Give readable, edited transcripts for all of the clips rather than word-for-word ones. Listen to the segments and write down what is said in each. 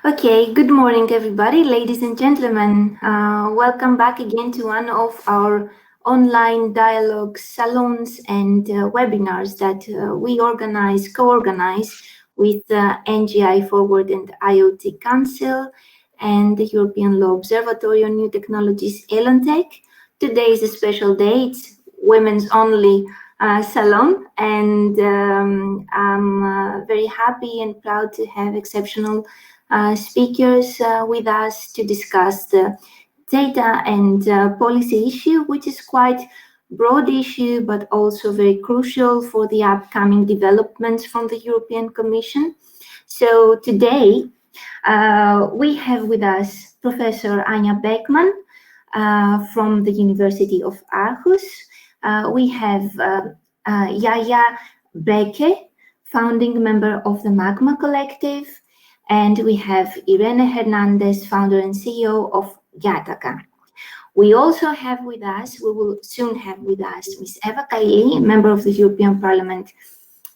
Okay, good morning, everybody, ladies and gentlemen. Welcome back again to one of our online dialogue salons and webinars that we co-organize with NGI Forward and IoT Council and the European Law Observatory on New Technologies, ELONTech. Today is a special day. It's women's only salon, and I'm very happy and proud to have exceptional speakers with us to discuss the data and policy issue, which is quite broad issue, but also very crucial for the upcoming developments from the European Commission. So today we have with us Professor Anja Bechmann from the University of Aarhus. We have Jaya Brekke, founding member of the Magma Collective. And we have Irene Hernández, founder and CEO of GATACA. We also have with us, we will soon have with us, Ms. Eva Kaili, member of the European Parliament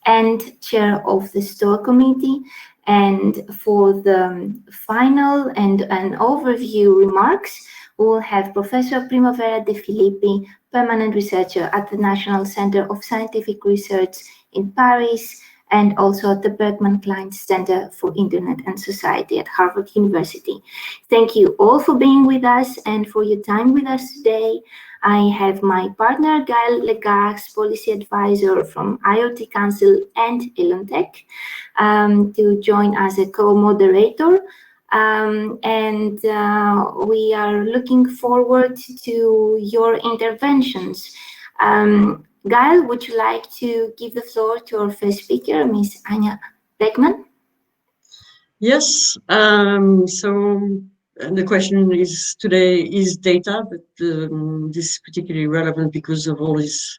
and chair of the STOA committee. And for the final and an overview remarks, we will have Professor Primavera de Filippi, permanent researcher at the National Center of Scientific Research in Paris, and also at the Berkman Klein Center for Internet and Society at Harvard University. Thank you all for being with us and for your time with us today. I have my partner, Gaëlle, Gars, policy advisor from IoT Council and ELONTech, to join as a co-moderator. We are looking forward to your interventions. Gaëlle, would you like to give the floor to our first speaker, Ms. Anja Bechmann? Yes, so the question is today is data, but this is particularly relevant because of all this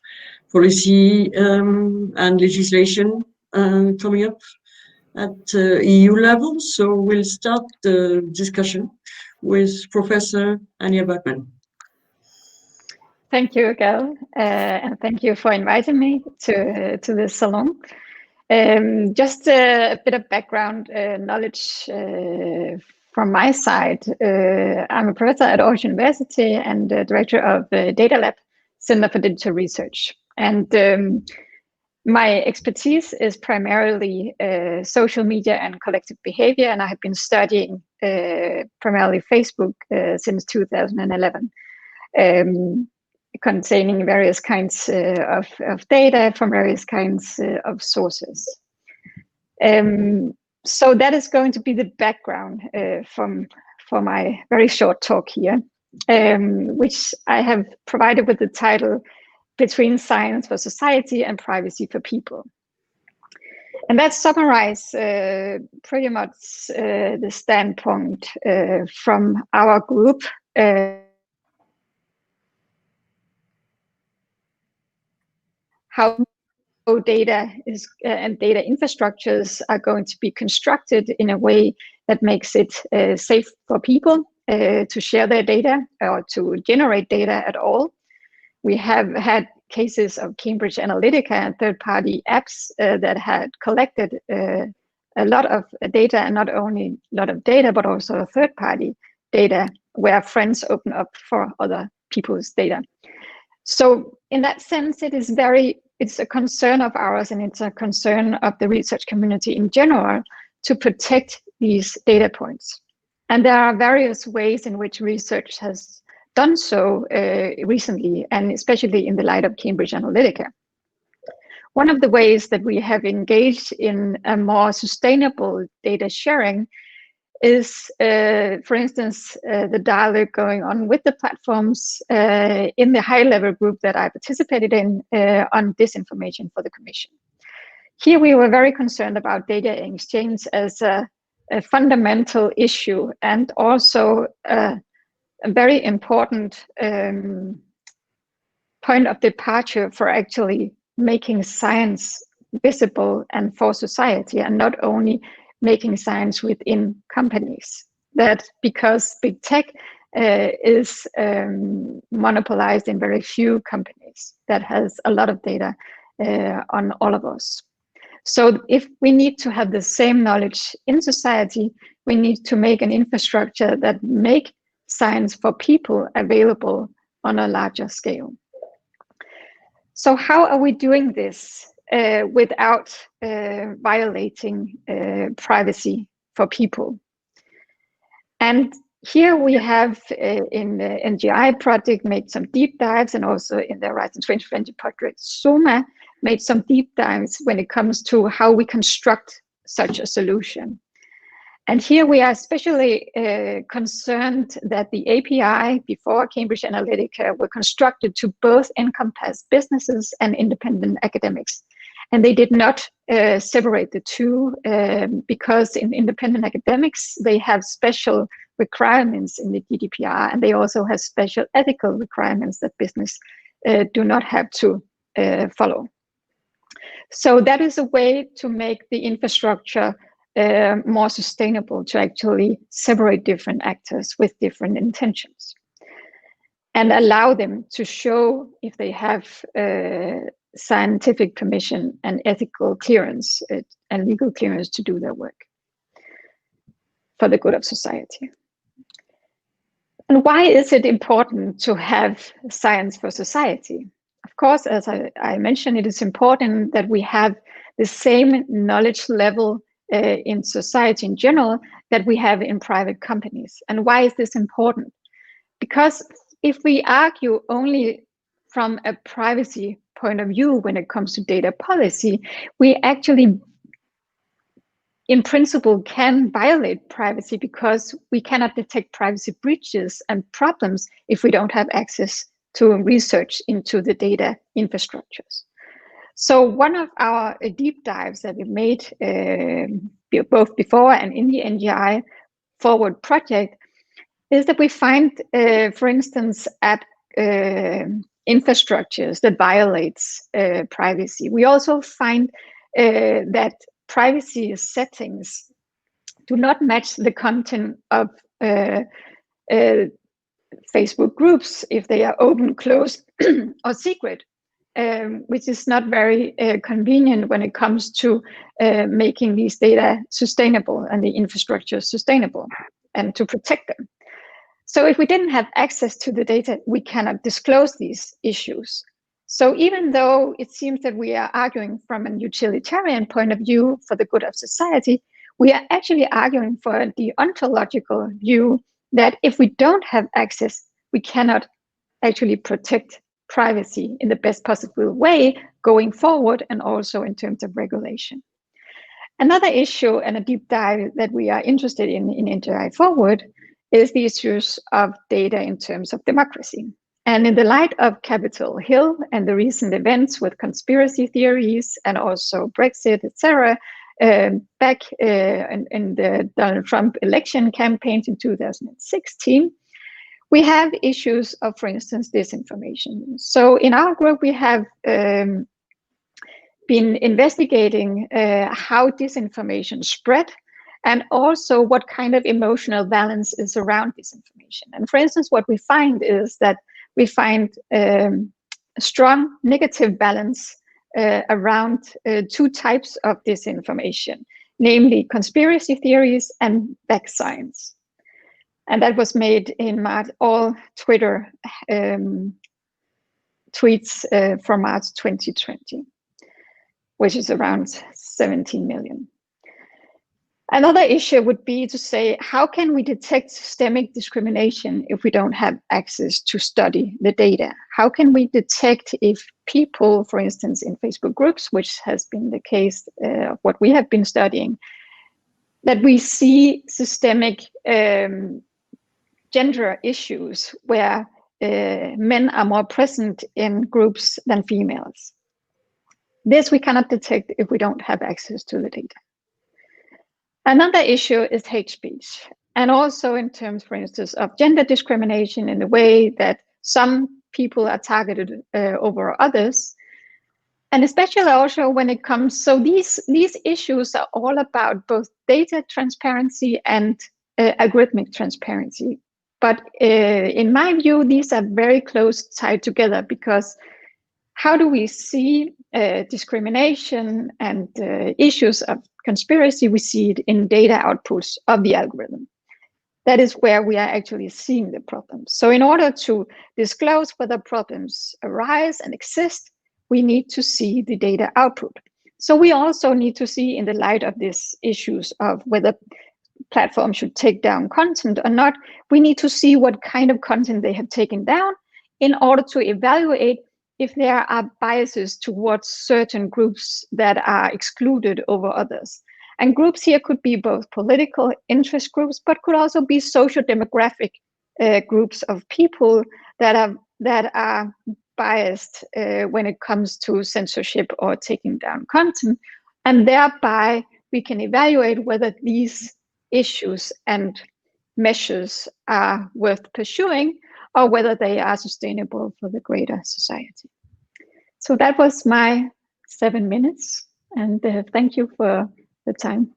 policy and legislation coming up at EU level. So we'll start the discussion with Professor Anja Bechmann. Thank you, Gaëlle, and thank you for inviting me to this salon. Just a bit of background knowledge from my side. I'm a professor at Aarhus University and director of the DataLab, Center for Digital Research. And my expertise is primarily social media and collective behavior, and I have been studying primarily Facebook since 2011. Containing various kinds of data from various kinds of sources. So that is going to be the background for my very short talk here, which I have provided with the title, Between Science for Society and Privacy for People. And that summarizes pretty much the standpoint from our group how data is and data infrastructures are going to be constructed in a way that makes it safe for people to share their data or to generate data at all. We have had cases of Cambridge Analytica and third-party apps that had collected a lot of data, and not only a lot of data, but also third-party data where friends open up for other people's data. So in that sense, it's a concern of ours, and it's a concern of the research community in general to protect these data points. And there are various ways in which research has done so recently, and especially in the light of Cambridge Analytica. One of the ways that we have engaged in a more sustainable data sharing is, for instance, the dialogue going on with the platforms in the high-level group that I participated in on disinformation for the Commission. Here we were very concerned about data exchange as a fundamental issue, and also a very important point of departure for actually making science visible and for society, and not only making science within companies. That because big tech is monopolized in very few companies that has a lot of data on all of us. So if we need to have the same knowledge in society, we need to make an infrastructure that make science for people available on a larger scale. So how are we doing this without violating privacy for people? And here we have in the NGI project made some deep dives, and also in the Horizon 2020 project, SOMA made some deep dives when it comes to how we construct such a solution. And here we are especially concerned that the API before Cambridge Analytica were constructed to both encompass businesses and independent academics. And they did not separate the two because in independent academics, they have special requirements in the GDPR, and they also have special ethical requirements that business do not have to follow. So that is a way to make the infrastructure more sustainable, to actually separate different actors with different intentions and allow them to show if they have scientific permission and ethical clearance and legal clearance to do their work for the good of society. And why is it important to have science for society? Of course, as I mentioned, it is important that we have the same knowledge level in society in general that we have in private companies. And why is this important? Because if we argue only from a privacy point of view when it comes to data policy, we actually, in principle, can violate privacy because we cannot detect privacy breaches and problems if we don't have access to research into the data infrastructures. So one of our deep dives that we made both before and in the NGI Forward project is that we find, for instance, app infrastructures that violates privacy. We also find that privacy settings do not match the content of Facebook groups if they are open, closed, or secret, which is not very convenient when it comes to making these data sustainable and the infrastructure sustainable and to protect them. So if we didn't have access to the data, we cannot disclose these issues. So even though it seems that we are arguing from a utilitarian point of view for the good of society, we are actually arguing for the ontological view that if we don't have access, we cannot actually protect privacy in the best possible way going forward, and also in terms of regulation. Another issue and a deep dive that we are interested in NGI Forward is the issues of data in terms of democracy. And in the light of Capitol Hill and the recent events with conspiracy theories and also Brexit, etc., back in the Donald Trump election campaigns in 2016, we have issues of, for instance, disinformation. So in our group, we have been investigating how disinformation spread and also what kind of emotional balance is around disinformation. And for instance, what we find is that we find a strong negative balance around two types of disinformation, namely conspiracy theories and back science. And that was made in March, all Twitter tweets from March 2020, which is around 17 million. Another issue would be to say, how can we detect systemic discrimination if we don't have access to study the data? How can we detect if people, for instance, in Facebook groups, which has been the case of what we have been studying, that we see systemic gender issues where men are more present in groups than females? This we cannot detect if we don't have access to the data. Another issue is hate speech, and also in terms, for instance, of gender discrimination in the way that some people are targeted over others, and especially also when it comes, so these issues are all about both data transparency and algorithmic transparency. But in my view, these are very close tied together, because how do we see discrimination and issues of conspiracy, we see it in data outputs of the algorithm. That is where we are actually seeing the problems. So in order to disclose whether problems arise and exist, we need to see the data output. So we also need to see, in the light of these issues of whether platforms should take down content or not, we need to see what kind of content they have taken down in order to evaluate if there are biases towards certain groups that are excluded over others. And groups here could be both political interest groups, but could also be social demographic groups of people that are biased when it comes to censorship or taking down content. And thereby we can evaluate whether these issues and measures are worth pursuing or whether they are sustainable for the greater society. So that was my 7 minutes, and thank you for the time.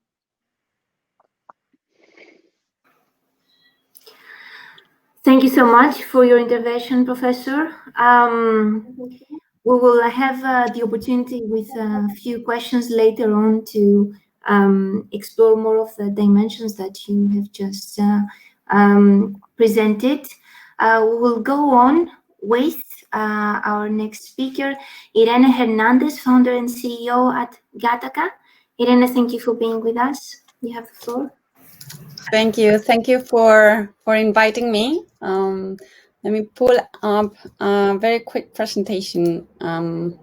Thank you so much for your intervention, Professor. We will have the opportunity with a few questions later on to explore more of the dimensions that you have just presented. We will go on with our next speaker, Irene Hernández, founder and CEO at GATACA. Irene, thank you for being with us. You have the floor. Thank you. Thank you for inviting me. Let me pull up a very quick presentation. And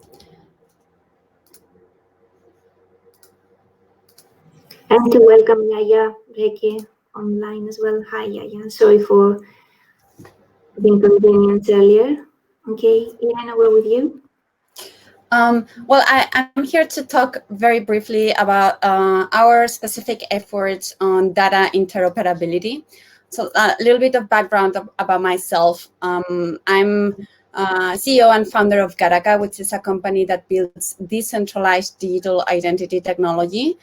to welcome Jaya Brekke online as well. Hi, Jaya. Sorry for the inconvenience earlier. Okay, Irene, we're with you. Well, I'm here to talk very briefly about our specific efforts on data interoperability. So a little bit of background about myself. I'm CEO and founder of GATACA, which is a company that builds decentralized digital identity technology.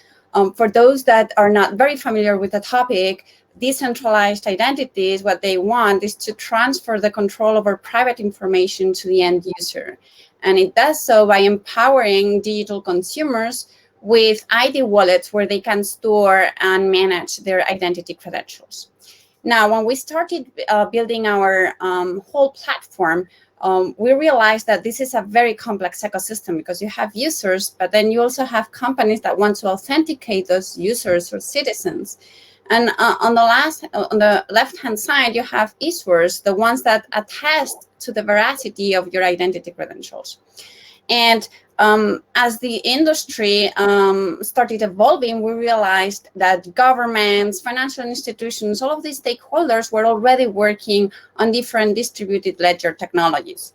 For those that are not very familiar with the topic, decentralized identities, what they want is to transfer the control over private information to the end user. And it does so by empowering digital consumers with ID wallets where they can store and manage their identity credentials. Now, when we started building our whole platform, we realized that this is a very complex ecosystem because you have users, but then you also have companies that want to authenticate those users or citizens. And on the left-hand side, you have issuers, the ones that attest to the veracity of your identity credentials. And as the industry started evolving, we realized that governments, financial institutions, all of these stakeholders were already working on different distributed ledger technologies.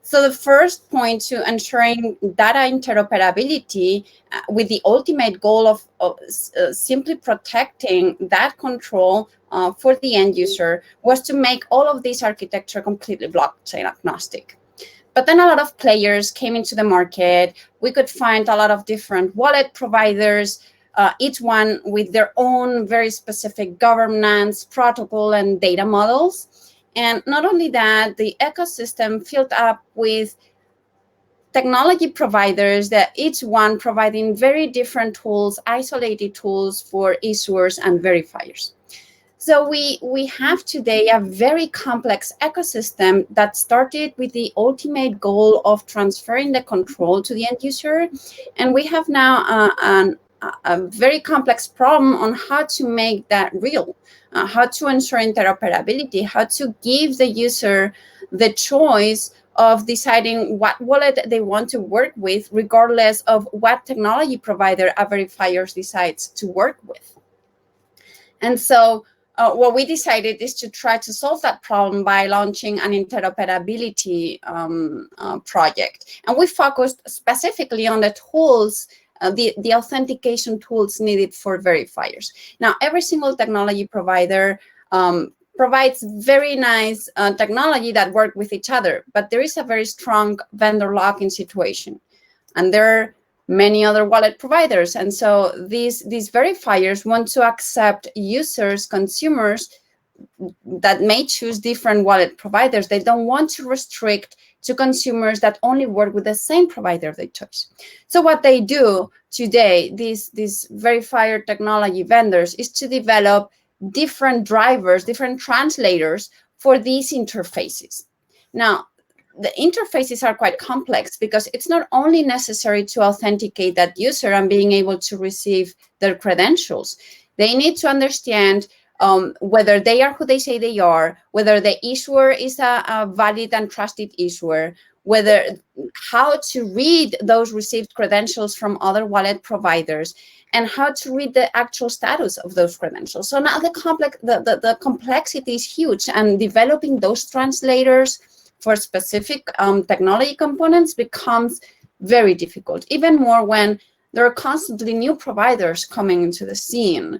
So the first point to ensuring data interoperability with the ultimate goal of simply protecting that control for the end user was to make all of this architecture completely blockchain agnostic. But then a lot of players came into the market. We could find a lot of different wallet providers, each one with their own very specific governance, protocol, and data models. And not only that, the ecosystem filled up with technology providers that each one providing very different tools, isolated tools for issuers and verifiers. So we have today a very complex ecosystem that started with the ultimate goal of transferring the control to the end user. And we have now a very complex problem on how to make that real, how to ensure interoperability, how to give the user the choice of deciding what wallet they want to work with, regardless of what technology provider a verifier decides to work with. And so what we decided is to try to solve that problem by launching an interoperability project. And we focused specifically on the tools, the authentication tools needed for verifiers. Now, every single technology provider provides very nice technology that work with each other, but there is a very strong vendor lock-in situation. And there are many other wallet providers. And so these verifiers want to accept users, consumers, that may choose different wallet providers, they don't want to restrict to consumers that only work with the same provider of their choice. So what they do today, these verifier technology vendors, is to develop different drivers, different translators for these interfaces. Now, the interfaces are quite complex because it's not only necessary to authenticate that user and being able to receive their credentials. They need to understand whether they are who they say they are, whether the issuer is a valid and trusted issuer, how to read those received credentials from other wallet providers, and how to read the actual status of those credentials. So now the complexity is huge, and developing those translators for specific technology components becomes very difficult, even more when there are constantly new providers coming into the scene.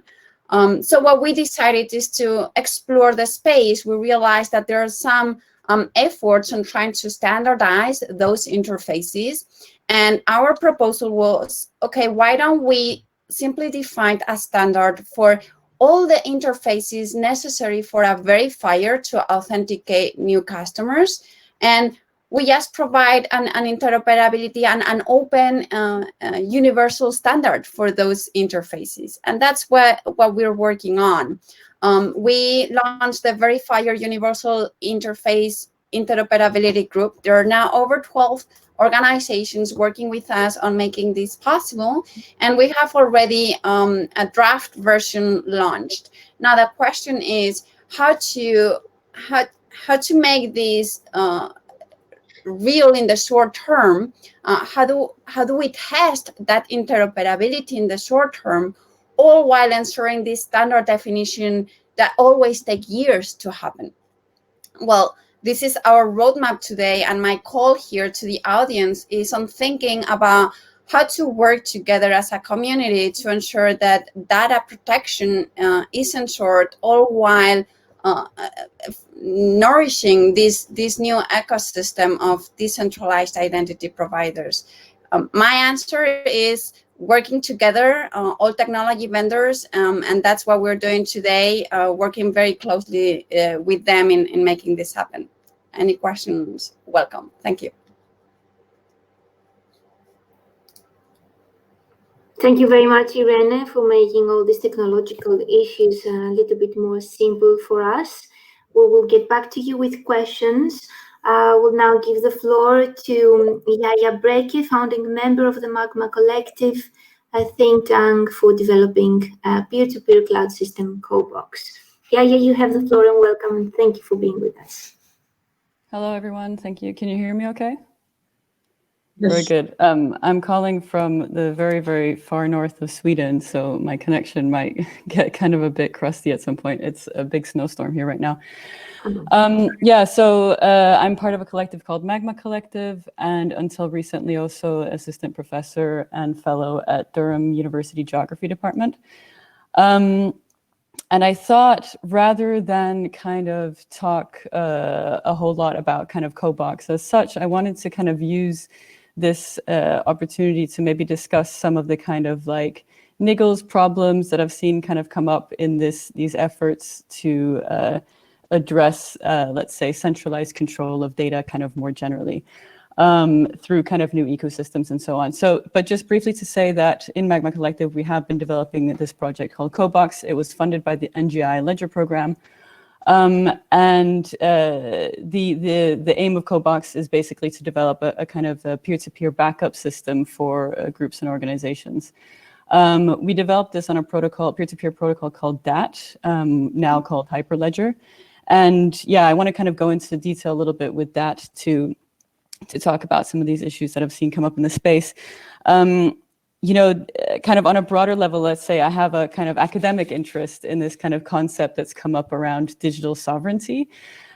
So what we decided is to explore the space. We realized that there are some efforts on trying to standardize those interfaces. And our proposal was, okay, why don't we simply define a standard for all the interfaces necessary for a verifier to authenticate new customers, and we just provide an interoperability and an open universal standard for those interfaces. And that's what we're working on. We launched the Verifier Universal Interface Interoperability Group. There are now over 12 organizations working with us on making this possible, and we have already a draft version launched. Now the question is how to make this real in the short term. How do we test that interoperability in the short term, all while ensuring this standard definition that always take years to happen? Well, this is our roadmap today, and my call here to the audience is on thinking about how to work together as a community to ensure that data protection is ensured, all while nourishing this new ecosystem of decentralized identity providers. My answer is working together, all technology vendors, and that's what we're doing today, working very closely with them in making this happen. Any questions? Welcome. Thank you. Thank you very much, Irene, for making all these technological issues a little bit more simple for us. We will get back to you with questions. We'll now give the floor to Jaya Brekke, founding member of the Magma Collective, a think tank for developing a peer-to-peer cloud system, CoBox. Jaya, you have the floor, and welcome, and thank you for being with us. Hello, everyone. Thank you. Can you hear me okay? Yes. Very good. I'm calling from the very, very far north of Sweden, so my connection might get kind of a bit crusty at some point. It's a big snowstorm here right now. Yeah, so I'm part of a collective called Magma Collective, and until recently also assistant professor and fellow at Durham University Geography Department. And I thought, rather than kind of talk a whole lot about kind of CoBox as such, I wanted to kind of use this opportunity to maybe discuss some of the kind of like niggles, problems that I've seen kind of come up in these efforts to address, let's say, centralized control of data kind of more generally. Through kind of new ecosystems and so on. So, but just briefly to say that in Magma Collective, we have been developing this project called CoBox. It was funded by the NGI Ledger program. And the aim of CoBox is basically to develop a kind of a peer-to-peer backup system for groups and organizations. We developed this on a protocol, peer-to-peer protocol called DAT, now called Hyperledger. And yeah, I want to kind of go into detail a little bit with that to talk about some of these issues that I've seen come up in the space. You know, kind of on a broader level, let's say I have a kind of academic interest in this kind of concept that's come up around digital sovereignty.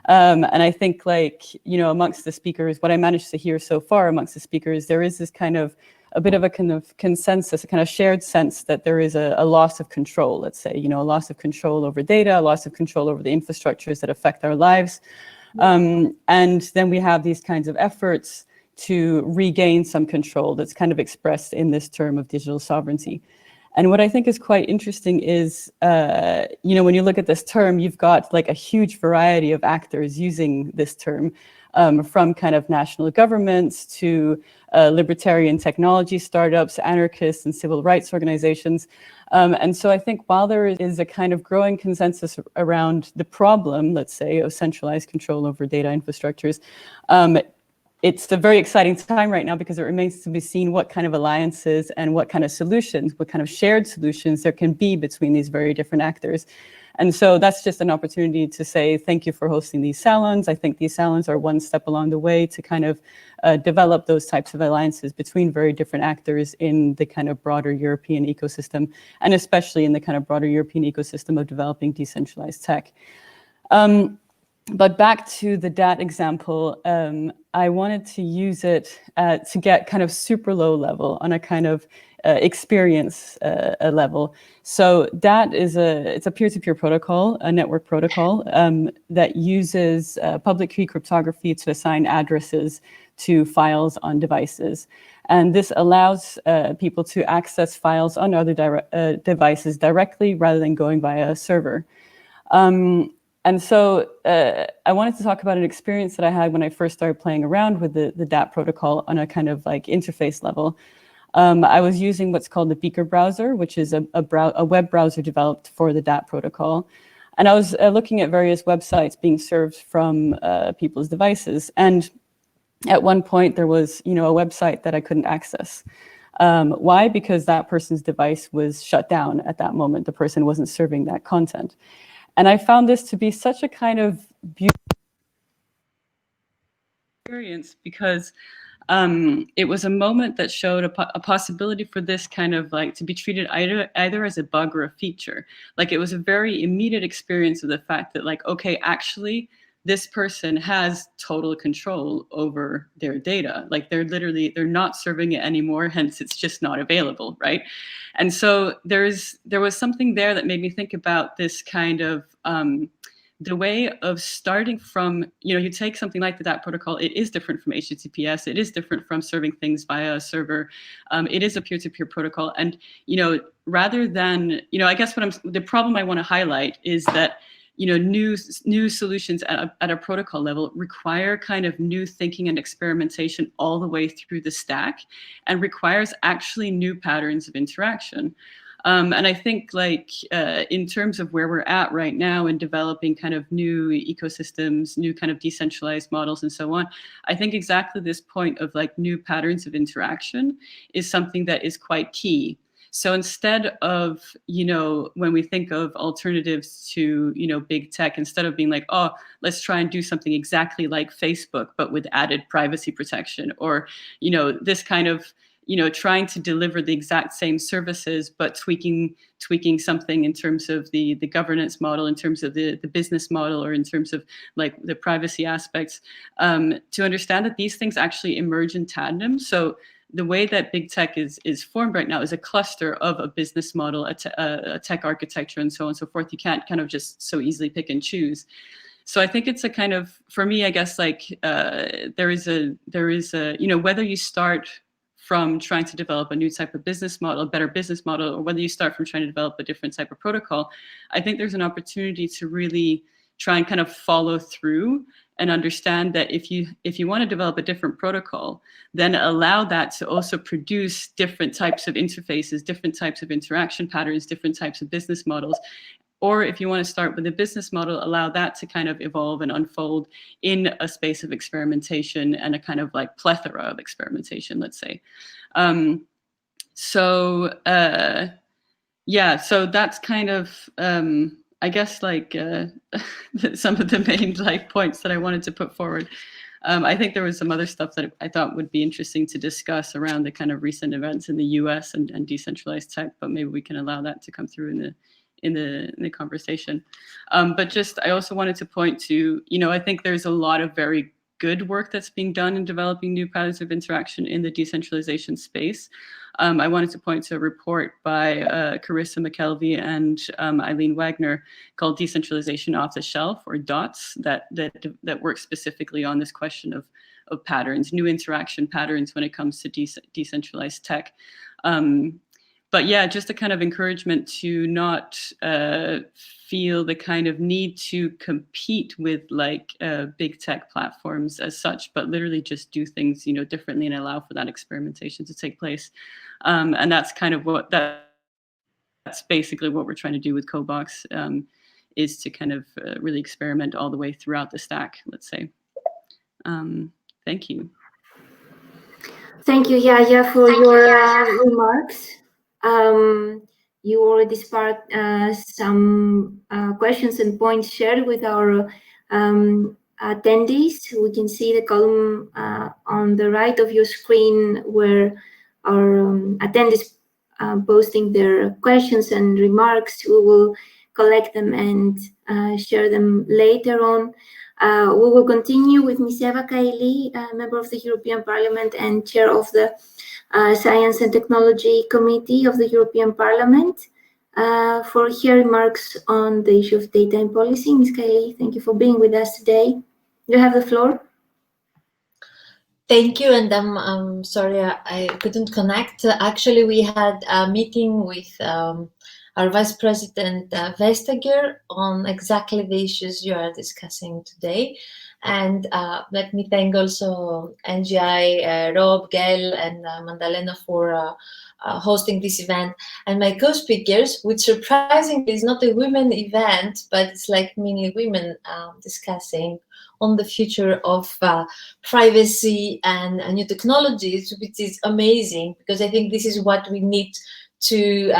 And I think, like, you know, amongst the speakers, what I managed to hear so far amongst the speakers, there is this kind of a bit of a kind of consensus, a kind of shared sense that there is a loss of control, let's say, you know, a loss of control over data, a loss of control over the infrastructures that affect our lives. And then we have these kinds of efforts to regain some control that's kind of expressed in this term of digital sovereignty. And what I think is quite interesting is, when you look at this term, you've got like a huge variety of actors using this term, from kind of national governments to libertarian technology startups, anarchists, and civil rights organizations. And so I think while there is a kind of growing consensus around the problem, let's say, of centralized control over data infrastructures, it's a very exciting time right now because it remains to be seen what kind of alliances and what kind of solutions, what kind of shared solutions there can be between these very different actors. And so that's just an opportunity to say thank you for hosting these salons. I think these salons are one step along the way to kind of develop those types of alliances between very different actors in the kind of broader European ecosystem, and especially in the kind of broader European ecosystem of developing decentralized tech. But back to the DAT example, I wanted to use it to get kind of super low level on a kind of experience level. So DAT it's a peer-to-peer protocol, a network protocol that uses public key cryptography to assign addresses to files on devices. And this allows people to access files on other devices directly rather than going via a server. And so I wanted to talk about an experience that I had when I first started playing around with the DAT protocol on a kind of like interface level. I was using what's called the Beaker browser, which is a web browser developed for the DAT protocol. And I was looking at various websites being served from people's devices. And at one point there was, a website that I couldn't access. Why? Because that person's device was shut down at that moment. The person wasn't serving that content. And I found this to be such a kind of beautiful experience because it was a moment that showed a possibility for this kind of like to be treated either as a bug or a feature. Like it was a very immediate experience of the fact that like, okay, actually, this person has total control over their data. Like they're not serving it anymore, hence it's just not available, right? And so there was something there that made me think about this kind of the way of starting from, you take something like the DAT protocol, it is different from HTTPS, it is different from serving things via a server, it is a peer-to-peer protocol. And, rather than, I guess the problem I want to highlight is that, new solutions at a protocol level require kind of new thinking and experimentation all the way through the stack, and requires actually new patterns of interaction. And I think like in terms of where we're at right now in developing kind of new ecosystems, new kind of decentralized models and so on, I think exactly this point of like new patterns of interaction is something that is quite key. So instead of, when we think of alternatives to, big tech, instead of being like, oh, let's try and do something exactly like Facebook, but with added privacy protection, or, this kind of, trying to deliver the exact same services, but tweaking something in terms of the governance model, in terms of the business model, or in terms of like the privacy aspects, to understand that these things actually emerge in tandem. So the way that big tech is formed right now is a cluster of a business model, a tech architecture, and so on and so forth. You can't kind of just so easily pick and choose. So I think it's a kind of, for me, I guess, like there is a, whether you start from trying to develop a new type of business model, a better business model, or whether you start from trying to develop a different type of protocol, I think there's an opportunity to really try and kind of follow through and understand that if you want to develop a different protocol, then allow that to also produce different types of interfaces, different types of interaction patterns, different types of business models. Or if you want to start with a business model, allow that to kind of evolve and unfold in a space of experimentation and a kind of like plethora of experimentation, let's say. So that's kind of, I guess, like some of the main like points that I wanted to put forward. I think there was some other stuff that I thought would be interesting to discuss around the kind of recent events in the US and decentralized tech, but maybe we can allow that to come through in the conversation. But just, I also wanted to point to, I think there's a lot of very good work that's being done in developing new patterns of interaction in the decentralization space. I wanted to point to a report by Carissa McKelvey and Eileen Wagner called Decentralization Off the Shelf, or DOTS, that works specifically on this question of patterns, new interaction patterns when it comes to decentralized tech. but yeah, just a kind of encouragement to not feel the kind of need to compete with like big tech platforms as such, but literally just do things, you know, differently and allow for that experimentation to take place. And that's kind of what that's basically what we're trying to do with CoBox, is to kind of really experiment all the way throughout the stack, let's say. Thank you. Thank you, Jaya, for your remarks. You already sparked some questions and points shared with our attendees. We can see the column on the right of your screen where our attendees posting their questions and remarks. We will collect them and share them later on. We will continue with Ms. Eva Kaili, member of the European Parliament and chair of the Science and Technology Committee of the European Parliament, for her remarks on the issue of data and policy. Ms. Kaili, thank you for being with us today. You have the floor. Thank you, and I'm sorry I couldn't connect. Actually, we had a meeting with our Vice President Vestager on exactly the issues you are discussing today. And let me thank also NGI, Rob, Gaëlle, and Mantalena for hosting this event. And my co-speakers, which surprisingly is not a women event, but it's like mainly women discussing on the future of privacy and new technologies, which is amazing, because I think this is what we need to,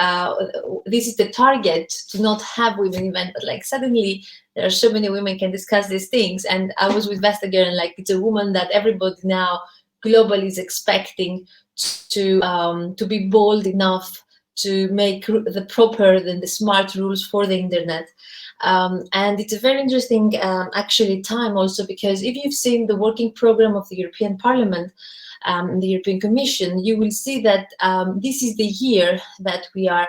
this is the target, to not have women event, but like suddenly there are so many women can discuss these things. And I was with Vestager, and like it's a woman that everybody now globally is expecting to be bold enough to make the proper and the smart rules for the internet. And it's a very interesting actually time also, because if you've seen the working program of the European Parliament, the European Commission, you will see that this is the year that we are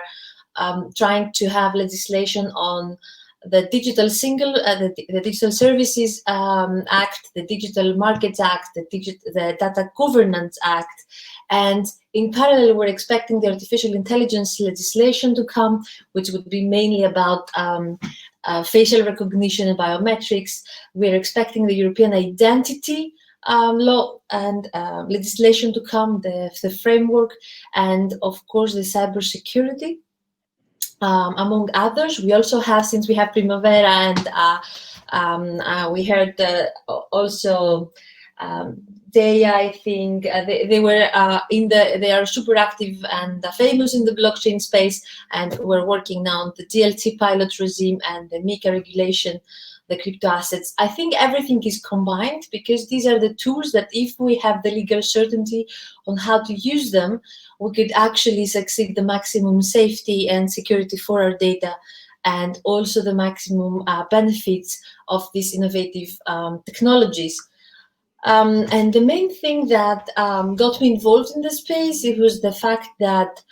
trying to have legislation on the Digital Single, the Digital Services Act, the Digital Markets Act, the Data Governance Act, and in parallel, we're expecting the artificial intelligence legislation to come, which would be mainly about facial recognition and biometrics. We're expecting the European identity law and legislation to come, the framework, and of course the cybersecurity. Among others, we also have, since we have Primavera, and we heard also Jaya, I think they were they are super active and famous in the blockchain space, and we're working now on the DLT pilot regime and the MiCA regulation, the crypto assets. I think everything is combined, because these are the tools that if we have the legal certainty on how to use them, we could actually succeed the maximum safety and security for our data, and also the maximum benefits of these innovative technologies. And the main thing that got me involved in the space, it was the fact that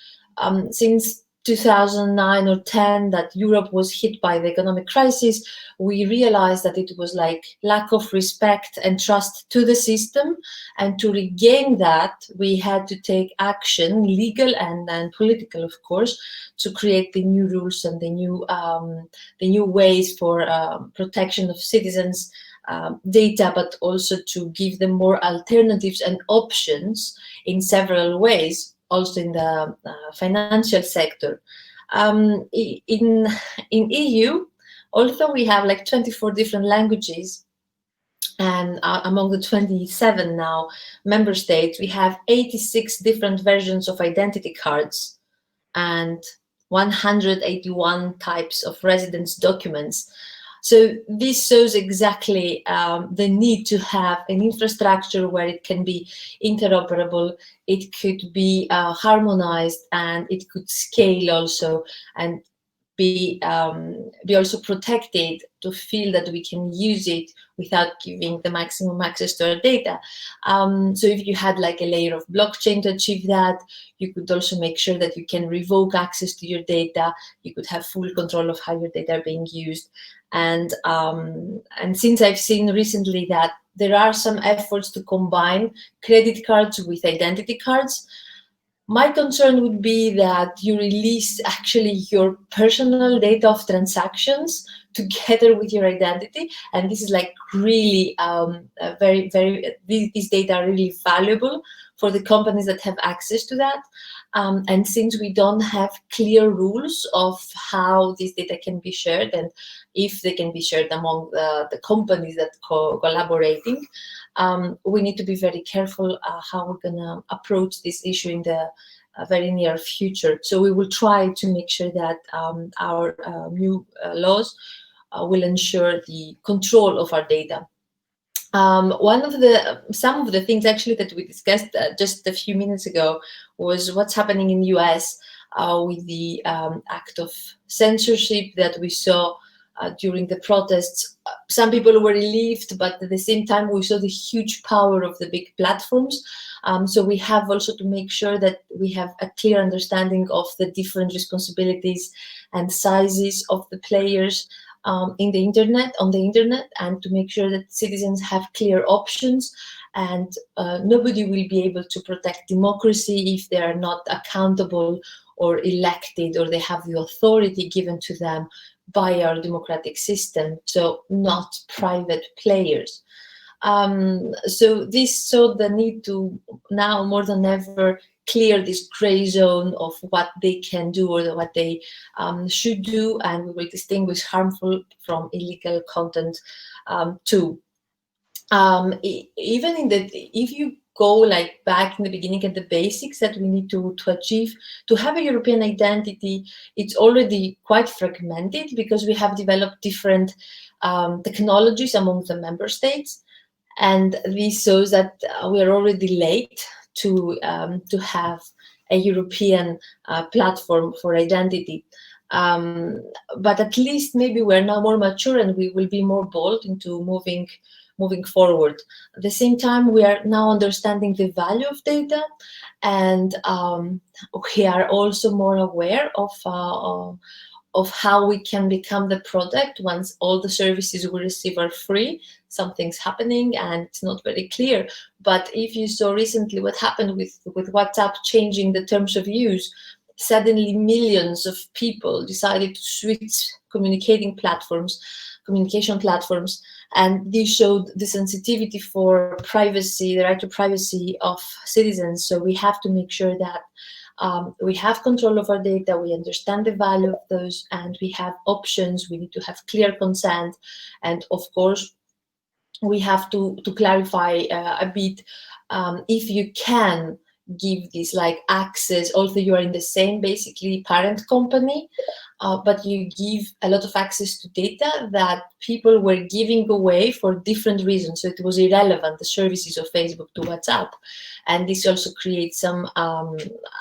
since 2009 or 10, that Europe was hit by the economic crisis, we realized that it was like lack of respect and trust to the system. And to regain that, we had to take action, legal and political, of course, to create the new rules and the new ways for protection of citizens' data, but also to give them more alternatives and options in several ways, also in the financial sector. In EU, although we have like 24 different languages, and among the 27 now member states, we have 86 different versions of identity cards and 181 types of residence documents. So this shows exactly the need to have an infrastructure where it can be interoperable, it could be harmonized, and it could scale also, and be also protected, to feel that we can use it without giving the maximum access to our data. So if you had like a layer of blockchain to achieve that, you could also make sure that you can revoke access to your data. You could have full control of how your data are being used. And since I've seen recently that there are some efforts to combine credit cards with identity cards, My concern would be that you release actually your personal data of transactions together with your identity, and this is like really these data are really valuable for the companies that have access to that. And since we don't have clear rules of how this data can be shared and if they can be shared among the companies that collaborating, we need to be very careful how we're gonna approach this issue in the very near future. So we will try to make sure that our new laws will ensure the control of our data. Some of the things actually that we discussed just a few minutes ago was what's happening in the US with the act of censorship that we saw during the protests. Some people were relieved, but at the same time we saw the huge power of the big platforms. So we have also to make sure that we have a clear understanding of the different responsibilities and sizes of the players on the internet, and to make sure that citizens have clear options, and nobody will be able to protect democracy if they are not accountable or elected, or they have the authority given to them by our democratic system, so not private players. So the need to now more than ever clear this gray zone of what they can do or what they should do, and we will distinguish harmful from illegal content too. Even if you go like back in the beginning at the basics that we need to achieve to have a European identity, it's already quite fragmented because we have developed different technologies among the member states, and this shows that we are already late to have a European platform for identity. But at least maybe we're now more mature and we will be more bold into moving forward. At the same time, we are now understanding the value of data, and we are also more aware of how we can become the product once all the services we receive are free. Something's happening and it's not very clear. But if you saw recently what happened with WhatsApp changing the terms of use, suddenly millions of people decided to switch communication platforms, and this showed the sensitivity for privacy, the right to privacy of citizens. So we have to make sure that we have control of our data, we understand the value of those, and we have options. We need to have clear consent, and of course we have to clarify a bit if you can give this like access, although you are in the same basically parent company, but you give a lot of access to data that people were giving away for different reasons. So it was irrelevant, the services of Facebook to WhatsApp. And this also creates some,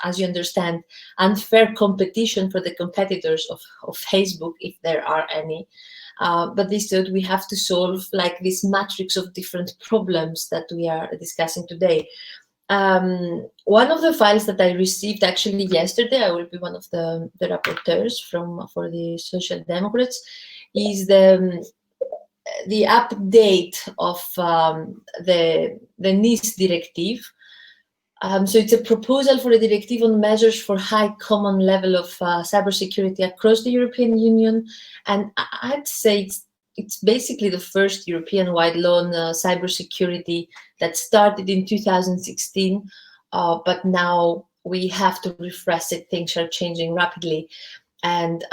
as you understand, unfair competition for the competitors of Facebook, if there are any. But this said, we have to solve like this matrix of different problems that we are discussing today. One of the files that I received actually yesterday, I will be one of the rapporteurs for the Social Democrats, is the update of the NIS directive. So it's a proposal for a directive on measures for high common level of cybersecurity across the European Union, and I'd say it's basically the first European-wide law on cybersecurity that started in 2016, but now we have to refresh it. Things are changing rapidly, and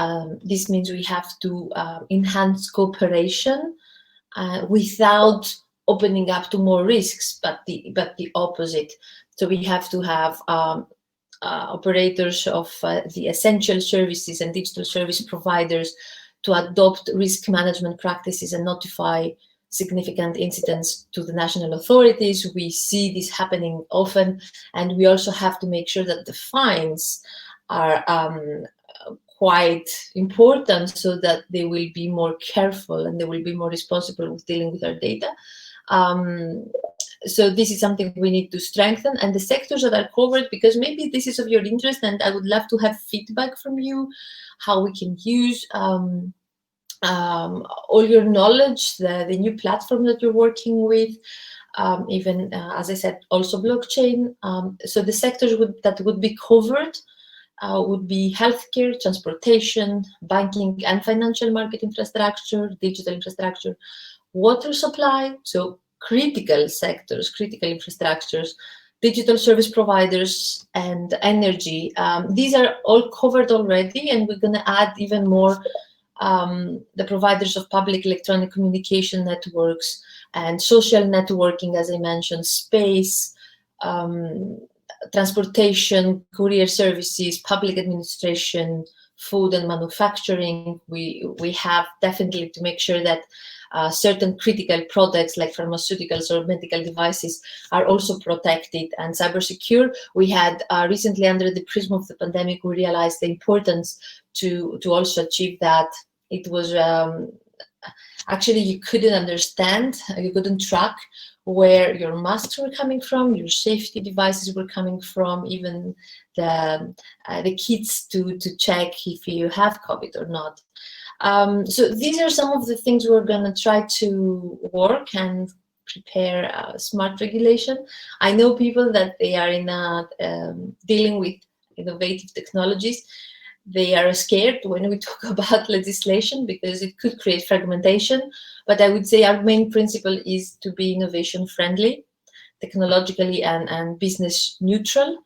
this means we have to enhance cooperation without opening up to more risks, but the opposite. So we have to have operators of the essential services and digital service providers to adopt risk management practices and notify significant incidents to the national authorities. We see this happening often, and we also have to make sure that the fines are quite important so that they will be more careful and they will be more responsible with dealing with our data. So this is something we need to strengthen, and the sectors that are covered, because maybe this is of your interest and I would love to have feedback from you, how we can use all your knowledge, the new platform that you're working with, even, as I said, also blockchain. So the sectors that would be covered would be healthcare, transportation, banking and financial market infrastructure, digital infrastructure, water supply, so critical sectors, critical infrastructures, digital service providers, and energy. These are all covered already, and we're going to add even more the providers of public electronic communication networks and social networking, as I mentioned, space, transportation, courier services, public administration, food and manufacturing. We have definitely to make sure that certain critical products like pharmaceuticals or medical devices are also protected and cyber secure. We had recently, under the prism of the pandemic, we realized the importance to also achieve that. It was actually, you couldn't understand, you couldn't track where your masks were coming from, your safety devices were coming from, even the kits to check if you have COVID or not. So these are some of the things we're going to try to work and prepare smart regulation. I know people that they are in dealing with innovative technologies. They are scared when we talk about legislation because it could create fragmentation. But I would say our main principle is to be innovation friendly, technologically and business neutral,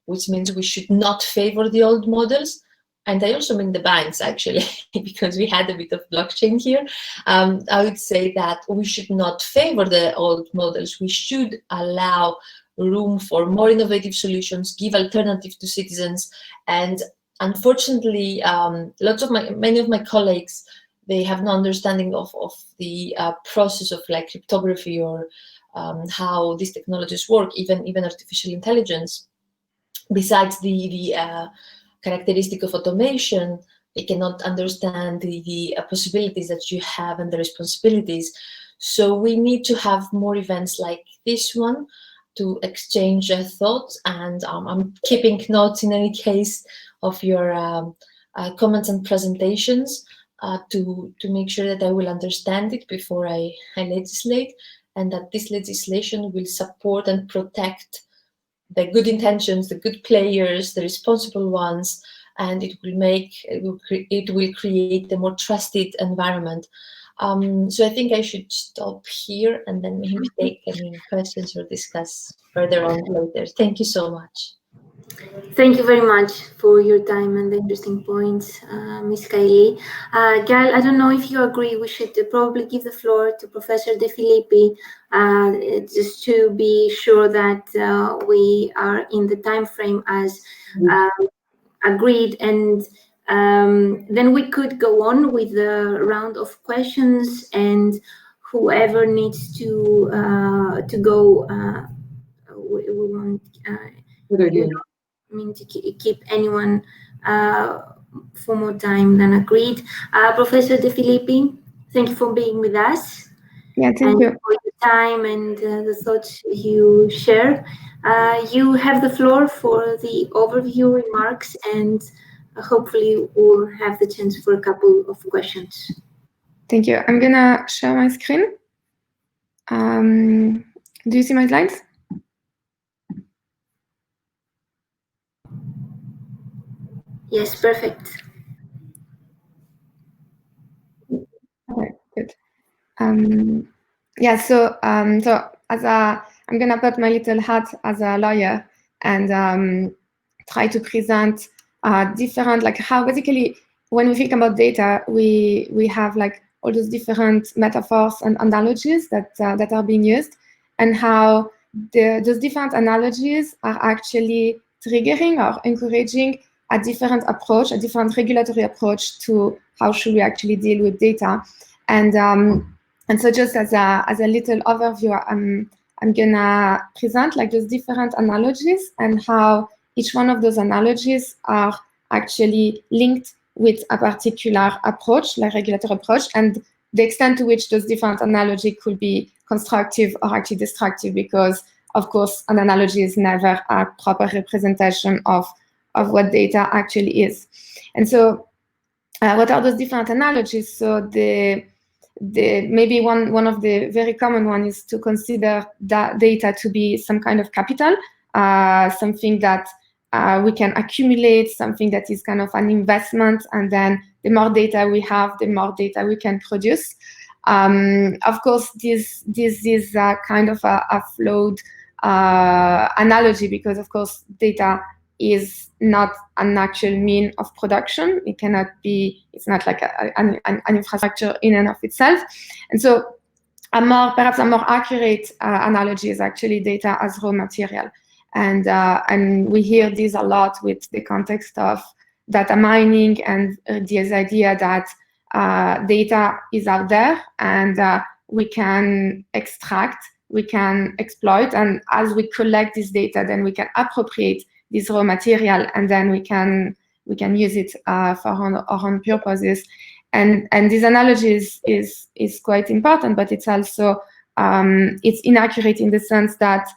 which means we should not favor the old models. And I also mean the banks, actually, because we had a bit of blockchain here. I would say that we should not favor the old models. We should allow room for more innovative solutions, give alternatives to citizens. And unfortunately, many of my colleagues, they have no understanding of the process of like cryptography or how these technologies work, even artificial intelligence. Besides the characteristic of automation, they cannot understand the possibilities that you have and the responsibilities. So we need to have more events like this one to exchange thoughts, and I'm keeping notes in any case of your comments and presentations to make sure that I will understand it before I legislate, and that this legislation will support and protect the good intentions, the good players, the responsible ones, and it will create a more trusted environment. So I think I should stop here and then maybe take any questions or discuss further on later. Thank you so much. Thank you very much for your time and the interesting points, Ms. Kaili. Gaëlle, I don't know if you agree, we should probably give the floor to Professor De Filippi, just to be sure that we are in the time frame as agreed, and then we could go on with the round of questions, and whoever needs to go, we won't. I mean, to keep anyone for more time than agreed. Professor De Filippi, thank you for being with us. Yeah, thank you for your time and the thoughts you shared. You have the floor for the overview remarks, and hopefully we'll have the chance for a couple of questions. Thank you. I'm gonna share my screen. Do you see my slides? Yes, perfect. Okay, good. Yeah, so I'm gonna put my little hat as a lawyer and try to present different, like how basically when we think about data, we have like all those different metaphors and analogies that are being used, and how those different analogies are actually triggering or encouraging a different approach, a different regulatory approach to how should we actually deal with data. And so just as a little overview, I'm gonna present like those different analogies and how each one of those analogies are actually linked with a particular approach, like regulatory approach, and the extent to which those different analogies could be constructive or actually destructive, because of course an analogy is never a proper representation of what data actually is. And so what are those different analogies? So the maybe one of the very common one is to consider that data to be some kind of capital, something that we can accumulate, something that is kind of an investment, and then the more data we have, the more data we can produce. Of course, this is kind of a flawed analogy, because of course data is not an actual mean of production. It cannot be, it's not like an infrastructure in and of itself. And so perhaps a more accurate analogy is actually data as raw material. And we hear this a lot with the context of data mining and this idea that data is out there, and we can extract, we can exploit, and as we collect this data, then we can appropriate this raw material, and then we can use it for our own purposes. And this analogy is quite important, but it's also it's inaccurate in the sense that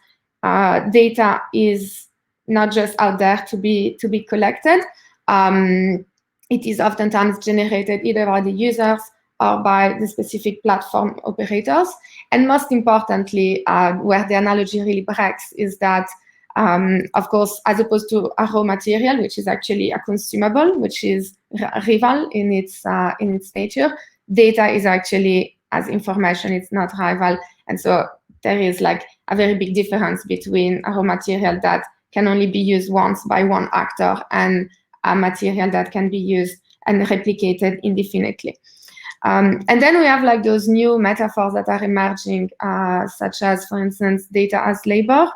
data is not just out there to be collected. It is oftentimes generated either by the users or by the specific platform operators. And most importantly, where the analogy really breaks is that, of course, as opposed to a raw material, which is actually a consumable, which is rival in its nature, data is actually as information, it's not rival. And so there is like a very big difference between a raw material that can only be used once by one actor and a material that can be used and replicated indefinitely. And then we have like those new metaphors that are emerging, such as, for instance, data as labor,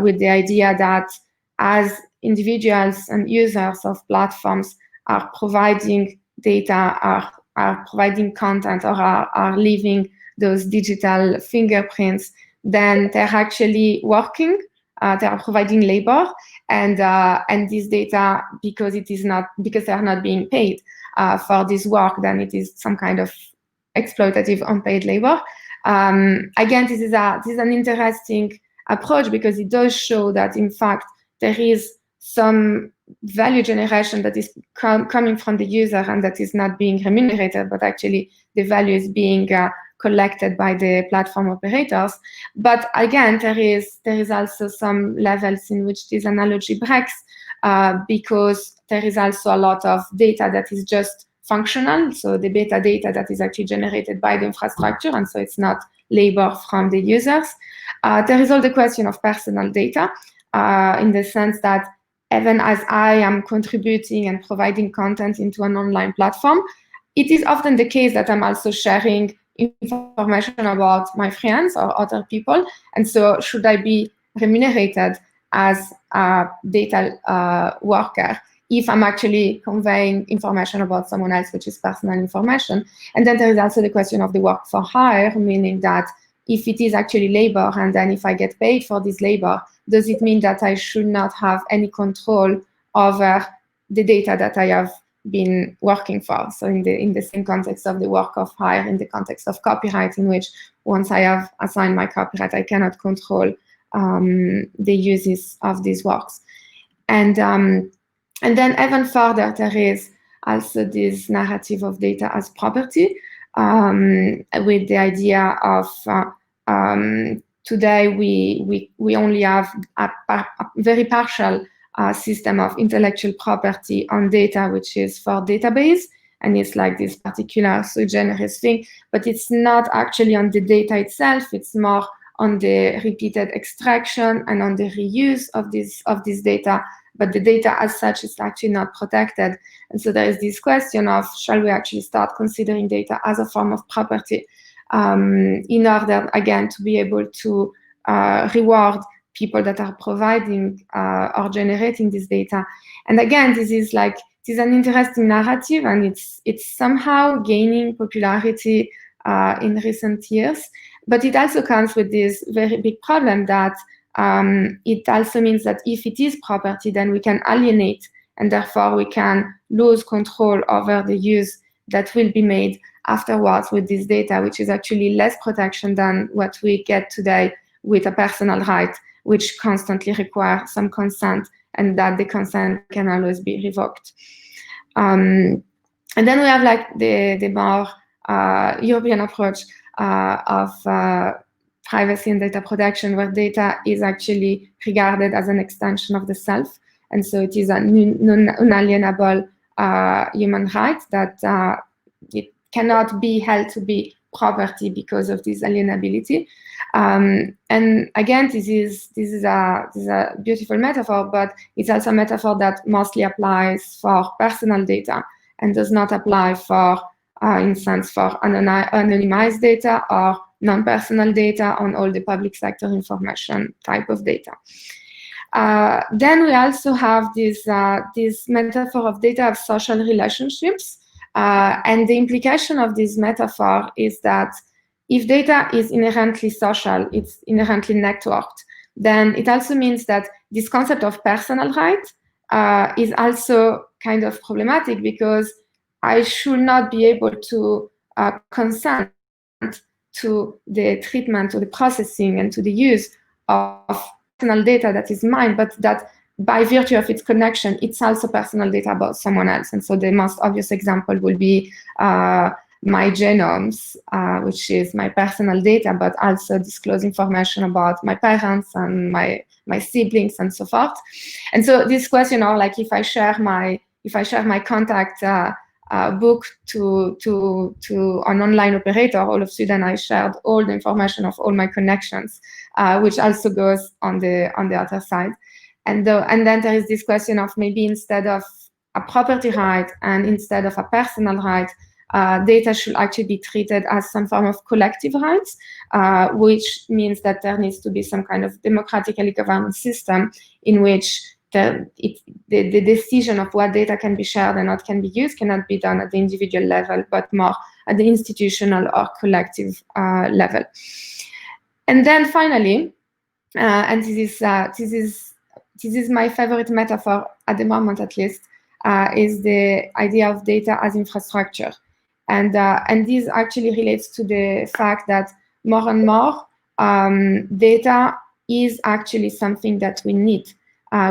with the idea that as individuals and users of platforms are providing data, are providing content, or are leaving those digital fingerprints, then they're actually working, they are providing labor, and this data, because they are not being paid for this work, then it is some kind of exploitative unpaid labor. Again, this is an interesting approach, because it does show that in fact there is some value generation that is coming from the user and that is not being remunerated, but actually the value is being collected by the platform operators. But again, there is also some levels in which this analogy breaks, because there is also a lot of data that is just functional, so the metadata that is actually generated by the infrastructure, and so it's not labor from the users. There is all the question of personal data, in the sense that even as I am contributing and providing content into an online platform, it is often the case that I'm also sharing information about my friends or other people. And so should I be remunerated as a data worker if I'm actually conveying information about someone else, which is personal information? And then there is also the question of the work for hire, meaning that if it is actually labor, and then if I get paid for this labor, does it mean that I should not have any control over the data that I have been working for? So in the same context of the work of hire, in the context of copyright, in which once I have assigned my copyright, I cannot control the uses of these works. And then even further, there is also this narrative of data as property, with the idea of today we only have a very partial system of intellectual property on data, which is for database, and it's like this particular sui generis thing, but it's not actually on the data itself. It's more on the repeated extraction and on the reuse of this data, but the data as such is actually not protected. And so there is this question of, shall we actually start considering data as a form of property, in order, again, to be able to reward people that are providing or generating this data. And again, this is an interesting narrative, and it's somehow gaining popularity in recent years. But it also comes with this very big problem that it also means that if it is property, then we can alienate, and therefore we can lose control over the use that will be made afterwards with this data, which is actually less protection than what we get today with a personal right, which constantly requires some consent, and that the consent can always be revoked. And then we have like the more European approach of privacy and data protection, where data is actually regarded as an extension of the self. And so it is an unalienable human right that it cannot be held to be property because of this alienability. And again, this is a beautiful metaphor, but it's also a metaphor that mostly applies for personal data and does not apply for instance, for anonymized data or non-personal data on all the public sector information type of data. Then we also have this metaphor of data of social relationships. And the implication of this metaphor is that if data is inherently social, it's inherently networked, then it also means that this concept of personal right is also kind of problematic, because I should not be able to consent to the treatment, to the processing, and to the use of personal data that is mine, but that by virtue of its connection, it's also personal data about someone else. And so the most obvious example will be my genomes, which is my personal data, but also disclose information about my parents and my siblings and so forth. And so this question, or like if I share my contact book to an online operator, all of a sudden I shared all the information of all my connections, which also goes on the other side. And then there is this question of maybe instead of a property right and instead of a personal right, data should actually be treated as some form of collective rights, which means that there needs to be some kind of democratically governed system in which the decision of what data can be shared and what can be used cannot be done at the individual level, but more at the institutional or collective level. And then finally, and this is my favorite metaphor at the moment, at least, is the idea of data as infrastructure. And this actually relates to the fact that more and more data is actually something that we need.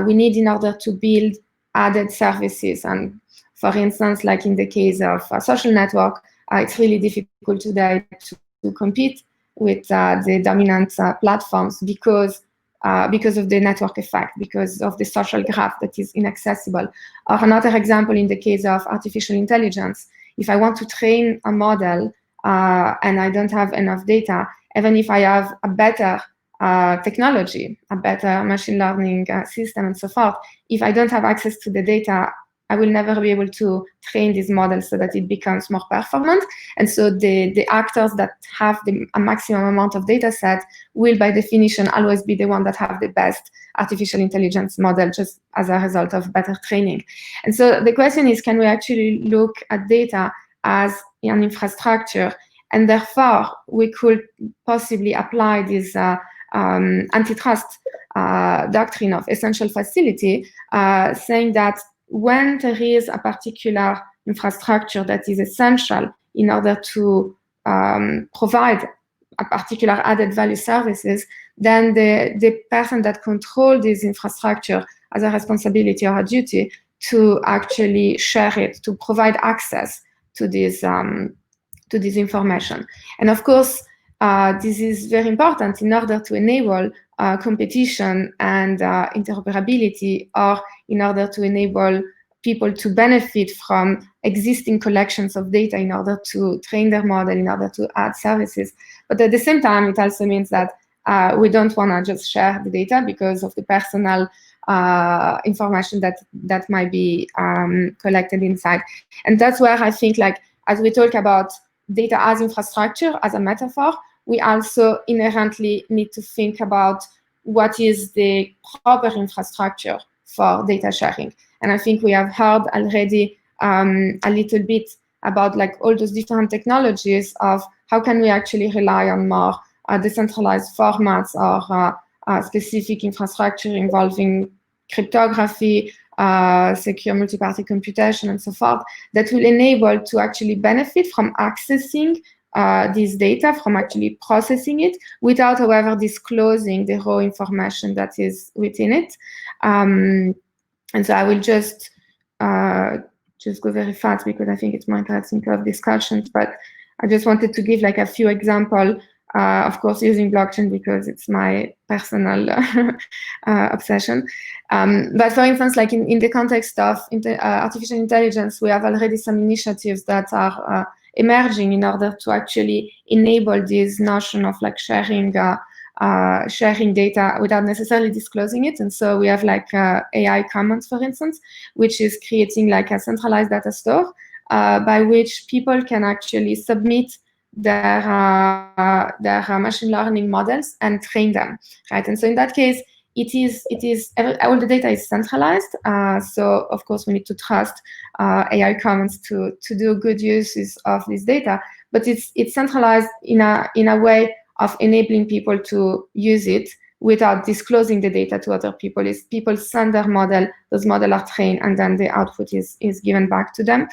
We need in order to build added services. And for instance, like in the case of a social network, it's really difficult today to compete with the dominant platforms because of the network effect, because of the social graph that is inaccessible. Or another example in the case of artificial intelligence, if I want to train a model and I don't have enough data, even if I have a better technology, a better machine learning system and so forth, if I don't have access to the data, I will never be able to train this model so that it becomes more performant. And so the actors that have a maximum amount of data set will by definition always be the one that have the best artificial intelligence model just as a result of better training. And so the question is, can we actually look at data as an infrastructure? And therefore, we could possibly apply this antitrust doctrine of essential facility, saying that when there is a particular infrastructure that is essential in order to provide a particular added value services, then the person that controls this infrastructure has a responsibility or a duty to actually share it, to provide access to this information. And of course, this is very important in order to enable competition and interoperability, or in order to enable people to benefit from existing collections of data in order to train their model, in order to add services. But at the same time, it also means that we don't want to just share the data because of the personal information that might be collected inside. And that's where I think, like, as we talk about data as infrastructure, as a metaphor, we also inherently need to think about what is the proper infrastructure for data sharing. And I think we have heard already a little bit about like all those different technologies of how can we actually rely on more decentralized formats or specific infrastructure involving cryptography, secure multi-party computation, and so forth, that will enable to actually benefit from accessing this data, from actually processing it, without, however, disclosing the raw information that is within it. And so I will just go very fast because I think it's more interesting to have discussions. But I just wanted to give like a few examples, of course, using blockchain because it's my personal obsession. But for instance, like in the context of artificial intelligence, we have already some initiatives that are emerging in order to actually enable this notion of like sharing data without necessarily disclosing it. And so we have like AI Commons, for instance, which is creating like a centralized data store by which people can actually submit their machine learning models and train them, right? And so in that case, all the data is centralized. So of course we need to trust AI Commons to do good uses of this data, but it's centralized in a way of enabling people to use it without disclosing the data to other people. Is people send their model, those models are trained, and then the output is given back to them.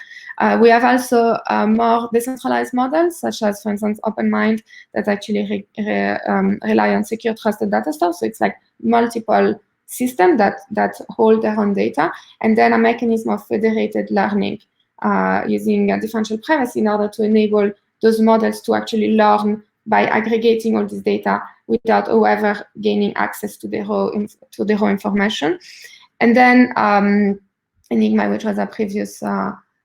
We have also more decentralized models, such as, for instance, OpenMind, that actually rely on secure trusted data stores. So it's like multiple systems that hold their own data, and then a mechanism of federated learning using a differential privacy in order to enable those models to actually learn by aggregating all this data without whoever gaining access to the raw information. And then Enigma, which was a previous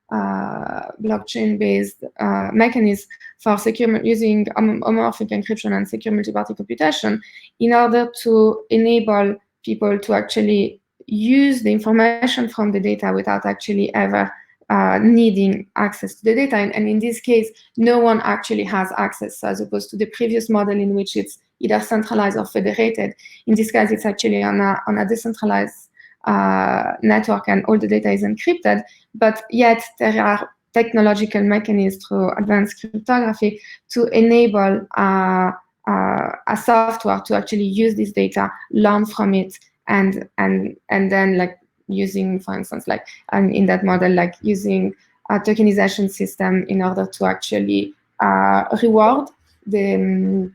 blockchain-based mechanism for using homomorphic encryption and secure multi-party computation in order to enable people to actually use the information from the data without actually ever needing access to the data. And in this case, no one actually has access, as opposed to the previous model in which it's either centralized or federated. In this case, it's actually on a decentralized network, and all the data is encrypted, but yet there are technological mechanisms through advanced cryptography to enable a software to actually use this data, learn from it, and then like using, for instance, like in that model, like using a tokenization system in order to actually reward the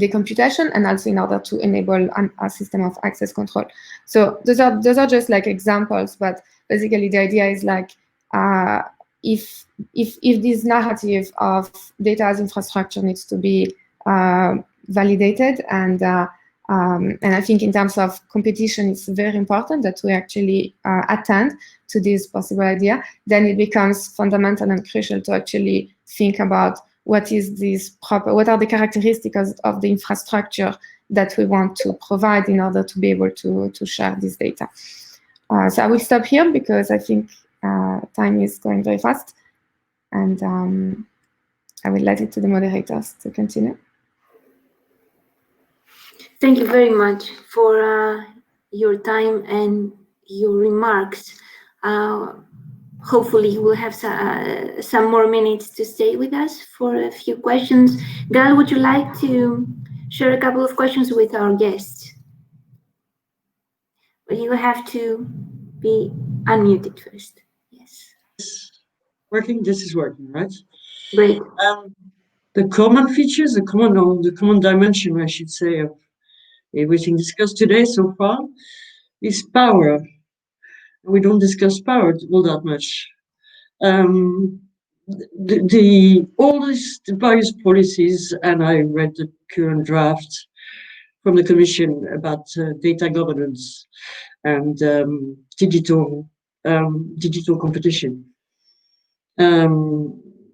computation, and also in order to enable a system of access control. So those are just like examples, but basically the idea is like if this narrative of data as infrastructure needs to be validated, and I think in terms of competition, it's very important that we actually attend to this possible idea. Then it becomes fundamental and crucial to actually think about what are the characteristics of the infrastructure that we want to provide in order to be able to share this data. So I will stop here because I think time is going very fast, and I will let it to the moderators to continue. Thank you very much for your time and your remarks. Hopefully we'll have some more minutes to stay with us for a few questions. Gaëlle, would you like to share a couple of questions with our guests? But you have to be unmuted first. Yes. Working. This is working, right? Great. The common features, the common dimension, I should say, of everything discussed today so far is power. We don't discuss power all that much. All these various policies, and I read the current draft from the Commission about data governance and digital competition and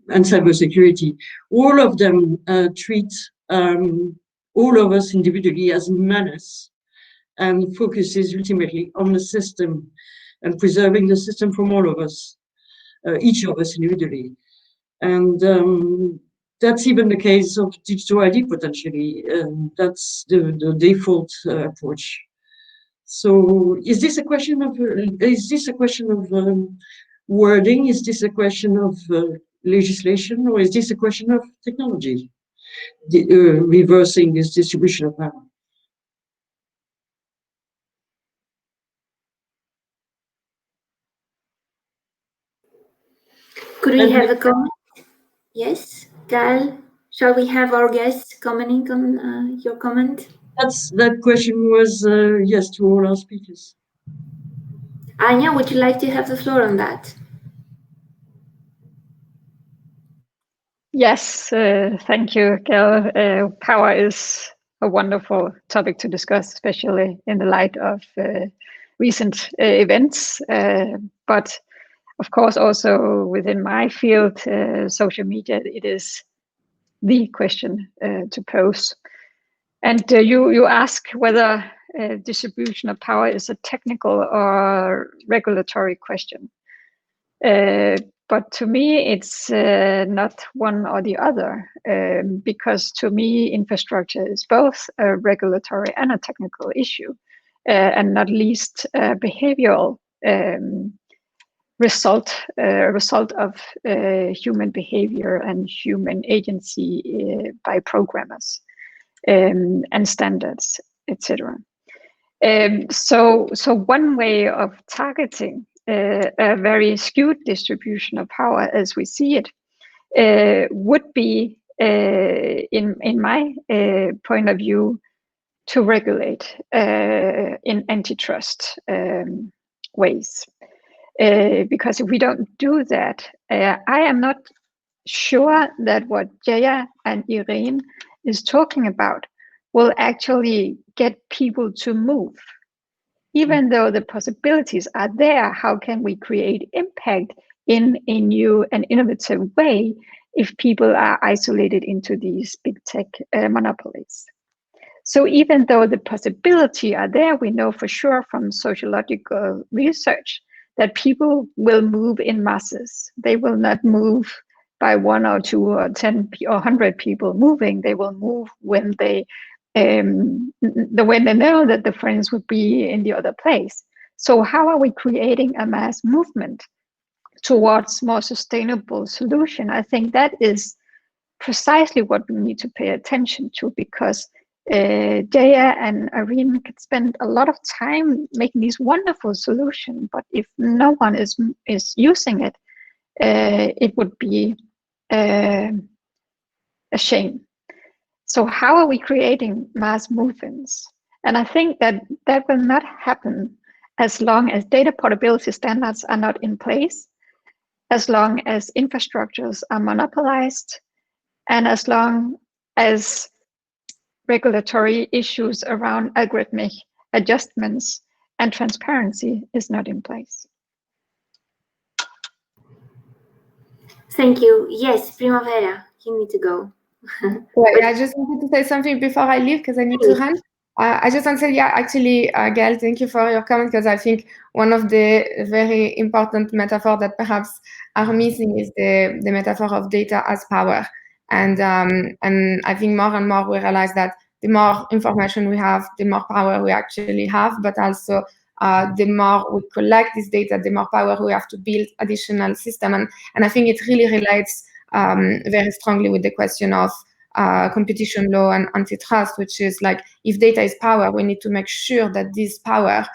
cybersecurity. All of them treat all of us individually as a menace, and focuses ultimately on the system and preserving the system from all of us, each of us individually. And that's even the case of digital ID potentially. That's the default approach. So is this a question of wording? Is this a question of legislation, or is this a question of technology? Reversing this distribution of power. Could we have a comment? Yes, Gaëlle, shall we have our guests commenting on your comment? That question was yes to all our speakers. Anja, would you like to have the floor on that? Yes, thank you, Gaëlle. Power is a wonderful topic to discuss, especially in the light of recent events. But of course, also within my field, social media, it is the question to pose. And you ask whether distribution of power is a technical or regulatory question. But to me, it's not one or the other, because to me, infrastructure is both a regulatory and a technical issue, and not least behavioral result of human behavior and human agency by programmers and standards, etc. So one way of targeting a very skewed distribution of power as we see it would be, in my point of view, to regulate in antitrust ways. Because if we don't do that, I am not sure that what Jaya and Irene is talking about will actually get people to move. Even though the possibilities are there, how can we create impact in a new and innovative way if people are isolated into these big tech monopolies? So even though the possibility are there, we know for sure from sociological research that people will move in masses. They will not move by 1 or 2 or 10 or 100 people moving. They will move when they know that the friends would be in the other place. So how are we creating a mass movement towards more sustainable solution? I think that is precisely what we need to pay attention to, because Jaya and Irene could spend a lot of time making these wonderful solutions, but if no one is using it, it would be a shame. So how are we creating mass movements? And I think that will not happen as long as data portability standards are not in place, as long as infrastructures are monopolized, and as long as regulatory issues around algorithmic adjustments and transparency is not in place. Thank you. Yes, Primavera, you need to go. Well, I just wanted to say something before I leave because I need to run. I just want to say, yeah, actually, Gaëlle, thank you for your comment, because I think one of the very important metaphors that perhaps are missing is the metaphor of data as power. And I think more and more we realize that the more information we have, the more power we actually have, but also the more we collect this data, the more power we have to build additional system. And I think it really relates very strongly with the question of competition law and antitrust, which is like, if data is power, we need to make sure that this power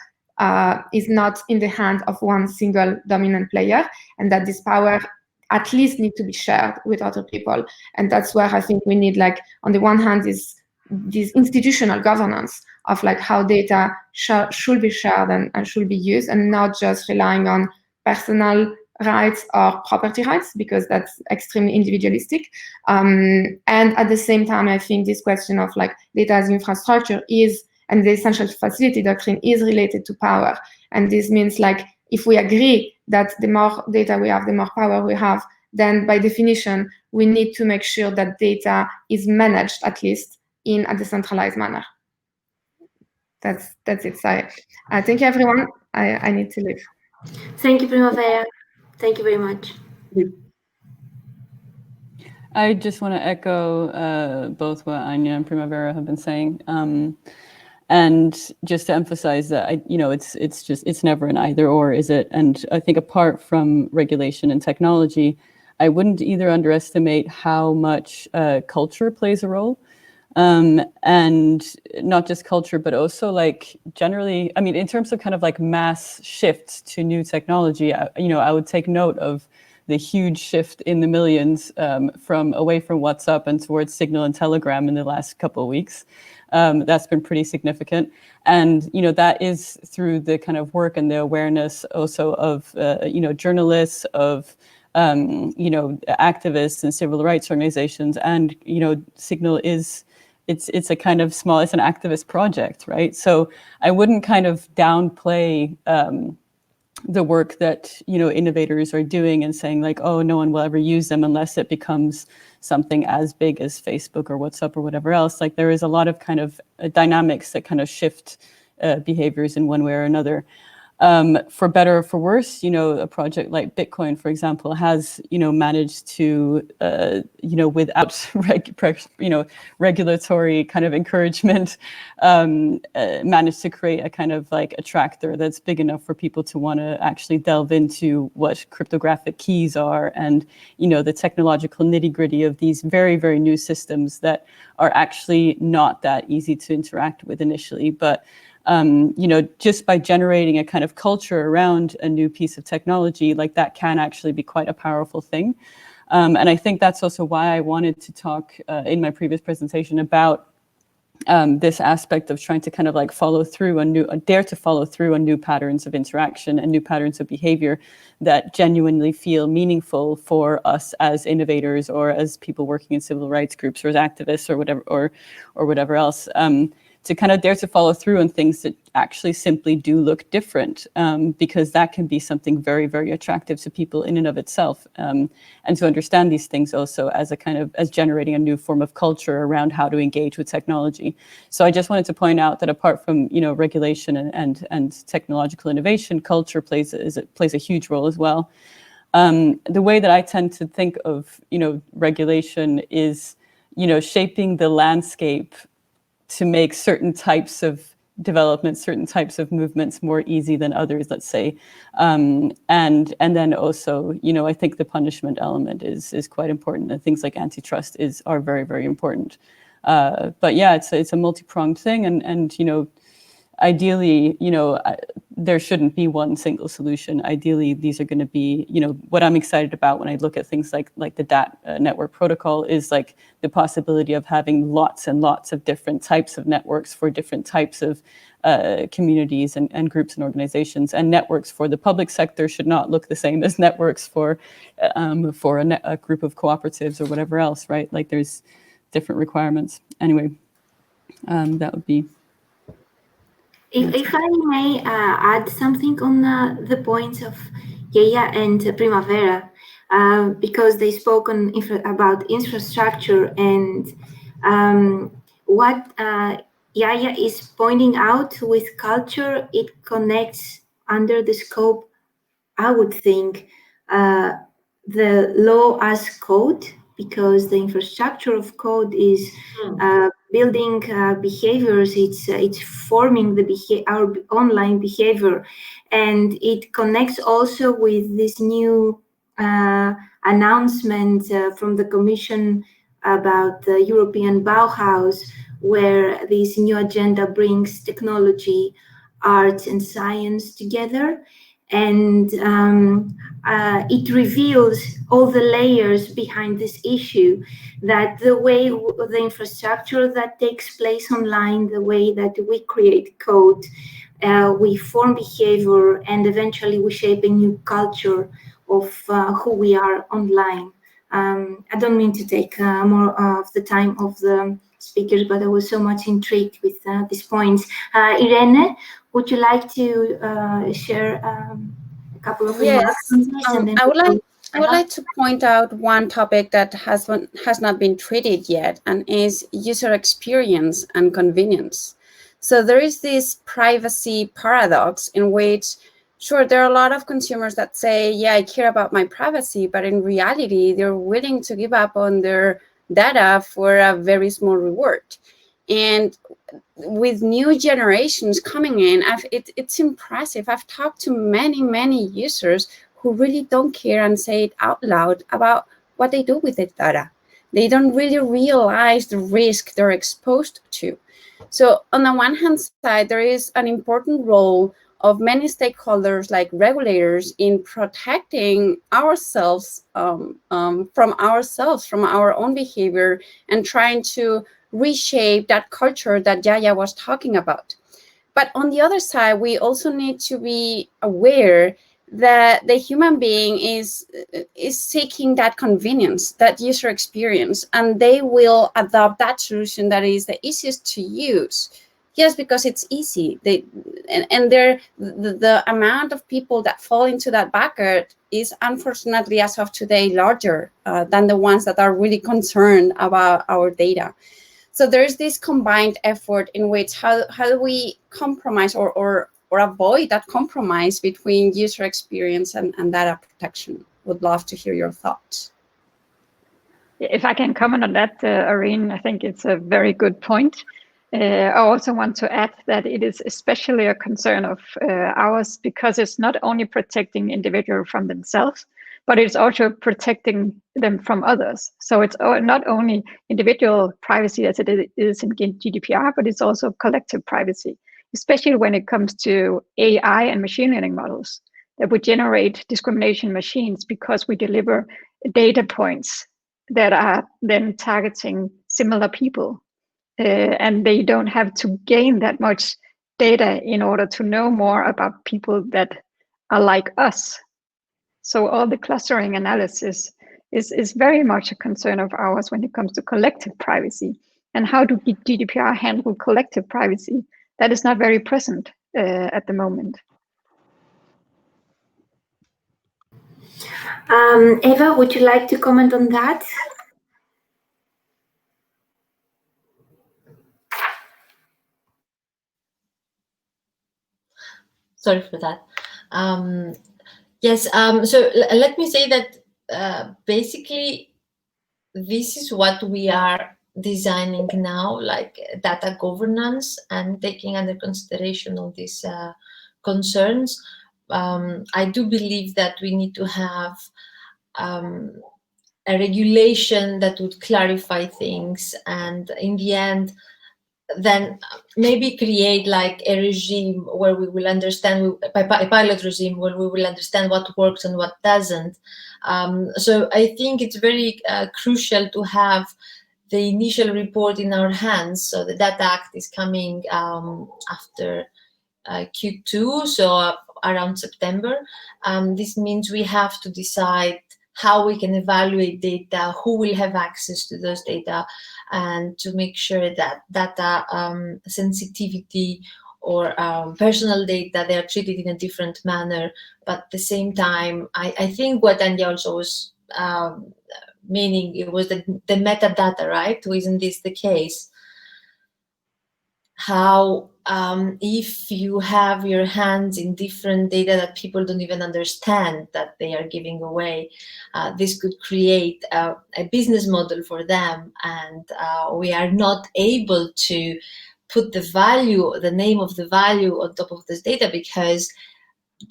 is not in the hands of one single dominant player, and that this power at least need to be shared with other people. And that's where I think we need, like, on the one hand, is this institutional governance of like how data should be shared and should be used, and not just relying on personal rights or property rights, because that's extremely individualistic. And at the same time, I think this question of like data as infrastructure is, and the essential facility doctrine is related to power. And this means, like, if we agree that the more data we have, the more power we have, then by definition, we need to make sure that data is managed at least in a decentralized manner. That's it. So thank you, everyone. I need to leave. Thank you, Primavera. Thank you very much. I just want to echo both what Anja and Primavera have been saying, and just to emphasize that it's never an either or, is it? And I think apart from regulation and technology, I wouldn't either underestimate how much culture plays a role, and not just culture, but also like generally, I mean, in terms of kind of like mass shifts to new technology, I would take note of the huge shift in the millions from away from WhatsApp and towards Signal and Telegram in the last couple of weeks. That's been pretty significant. And, that is through the kind of work and the awareness also of, journalists, of activists and civil rights organizations, and Signal it's a kind of small, it's an activist project, right? So I wouldn't kind of downplay the work that innovators are doing and saying like, oh, no one will ever use them unless it becomes something as big as Facebook or WhatsApp or whatever else. Like there is a lot of kind of dynamics that kind of shift behaviors in one way or another. For better or for worse, a project like Bitcoin, for example, has, managed to, without regulatory kind of encouragement, managed to create a kind of like attractor that's big enough for people to want to actually delve into what cryptographic keys are and, the technological nitty-gritty of these very, very new systems that are actually not that easy to interact with initially, but just by generating a kind of culture around a new piece of technology, like that can actually be quite a powerful thing. And I think that's also why I wanted to talk in my previous presentation about this aspect of trying to kind of like dare to follow through on new patterns of interaction and new patterns of behavior that genuinely feel meaningful for us as innovators or as people working in civil rights groups or as activists or whatever, or whatever else. To kind of dare to follow through on things that actually simply do look different, because that can be something very, very attractive to people in and of itself. And to understand these things also as generating a new form of culture around how to engage with technology. So I just wanted to point out that apart from, regulation and technological innovation, culture plays a huge role as well. The way that I tend to think of, regulation is, shaping the landscape to make certain types of development, certain types of movements more easy than others, let's say. And then also, I think the punishment element is quite important, and things like antitrust are very, very important. But yeah, it's a multi-pronged thing, and ideally, there shouldn't be one single solution. Ideally, these are going to be, what I'm excited about when I look at things like the DAT network protocol is like the possibility of having lots and lots of different types of networks for different types of communities and groups and organizations. And networks for the public sector should not look the same as networks for a group of cooperatives or whatever else, right? Like there's different requirements. Anyway, that would be. If I may add something on the points of Jaya and Primavera, because they spoke about infrastructure, and what Jaya is pointing out with culture, it connects under the scope, I would think, the law as code, because the infrastructure of code is building behaviors, it's forming our online behavior, and it connects also with this new announcement from the Commission about the European Bauhaus, where this new agenda brings technology, art, and science together. And it reveals all the layers behind this issue, that the way the infrastructure that takes place online, the way that we create code, we form behavior, and eventually we shape a new culture of who we are online. I don't mean to take more of the time of the speakers, but I was so much intrigued with these points. Irene, would you like to share a couple of remarks on this? And then I would like to point out one topic that has not been treated yet, and is user experience and convenience. So there is this privacy paradox in which, sure, there are a lot of consumers that say, yeah, I care about my privacy, but in reality, they're willing to give up on their data for a very small reward. And with new generations coming in, it's impressive. I've talked to many users who really don't care and say it out loud about what they do with the data. They don't really realize the risk they're exposed to. So on the one hand side, there is an important role of many stakeholders like regulators in protecting ourselves from our own behavior, and trying to reshape that culture that Jaya was talking about. But on the other side, we also need to be aware the human being is seeking that convenience, that user experience, and they will adopt that solution that is the easiest to use. Yes, because it's easy. The amount of people that fall into that bucket is unfortunately, as of today, larger than the ones that are really concerned about our data. So there's this combined effort in which how do we compromise or avoid that compromise between user experience and data protection? Would love to hear your thoughts. If I can comment on that, Irene, I think it's a very good point. I also want to add that it is especially a concern of ours because it's not only protecting individuals from themselves, but it's also protecting them from others. So it's not only individual privacy as it is in GDPR, but it's also collective privacy, especially when it comes to AI and machine learning models that would generate discrimination machines because we deliver data points that are then targeting similar people. And they don't have to gain that much data in order to know more about people that are like us. So all the clustering analysis is very much a concern of ours when it comes to collective privacy. And how do GDPR handle collective privacy? That is not very present at the moment. Eva, would you like to comment on that? Sorry for that. Yes, so let me say that basically this is what we are designing now, like data governance and taking under consideration all these concerns. I do believe that we need to have a regulation that would clarify things, and in the end, then maybe create like a regime where we will understand, a pilot regime where we will understand what works and what doesn't. So I think it's very crucial to have the initial report in our hands. So the Data Act is coming after Q2, so around September. This means we have to decide how we can evaluate data, who will have access to those data, and to make sure that data sensitivity or personal data, they are treated in a different manner. But at the same time, I think what Anja also was meaning, it was the metadata, right? Isn't this the case? How if you have your hands in different data that people don't even understand that they are giving away, this could create a business model for them, and we are not able to put the value, the name of the value on top of this data, because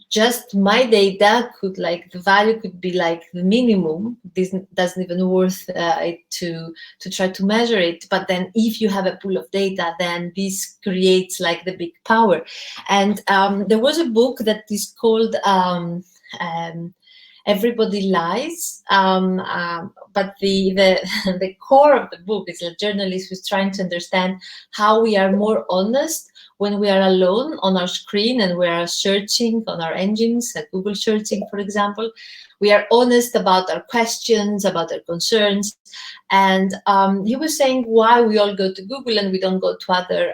just my data could, like, the value could be like the minimum. This doesn't even worth it to try to measure it. But then if you have a pool of data, then this creates like the big power. And there was a book that is called Everybody Lies, but the core of the book is a journalist who's trying to understand how we are more honest when we are alone on our screen and we are searching on our engines, like Google searching, for example. We are honest about our questions, about our concerns. And he was saying why we all go to Google and we don't go to other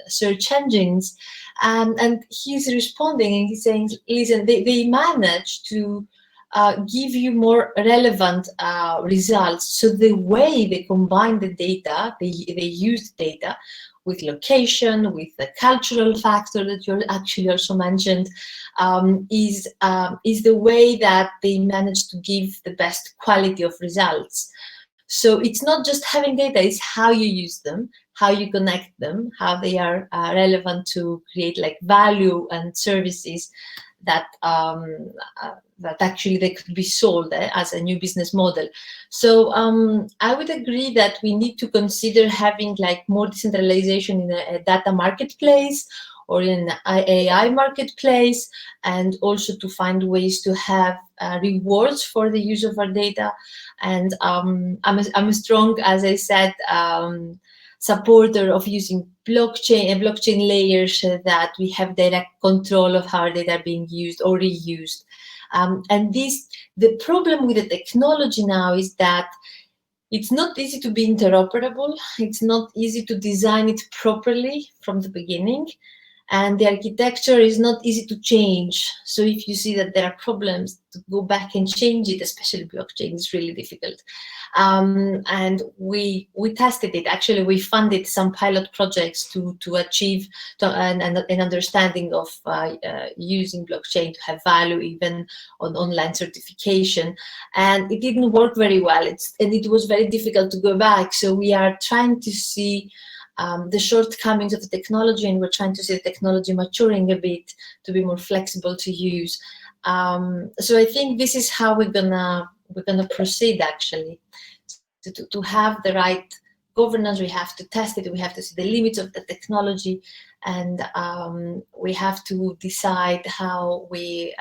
search engines. And he's responding and he's saying, listen, they manage to give you more relevant results. So the way they combine the data, they use data with location, with the cultural factor that you actually also mentioned, is the way that they manage to give the best quality of results. So it's not just having data, it's how you use them, how you connect them, how they are relevant to create like value and services that that actually they could be sold as a new business model. So I would agree that we need to consider having like more decentralization in a data marketplace or in an AI marketplace, and also to find ways to have rewards for the use of our data. And I'm a strong, as I said, supporter of using blockchain layers so that we have direct control of how our data are being used or reused. And the problem with the technology now is that it's not easy to be interoperable. It's not easy to design it properly from the beginning. And the architecture is not easy to change. So if you see that there are problems, to go back and change it, especially blockchain, is really difficult. And we tested it. Actually, we funded some pilot projects to achieve an understanding of using blockchain to have value even on online certification. And it didn't work very well. And it was very difficult to go back. So we are trying to see the shortcomings of the technology, and we're trying to see the technology maturing a bit to be more flexible to use. So I think this is how we're gonna proceed. Actually, to have the right governance, we have to test it. We have to see the limits of the technology, and we have to decide how we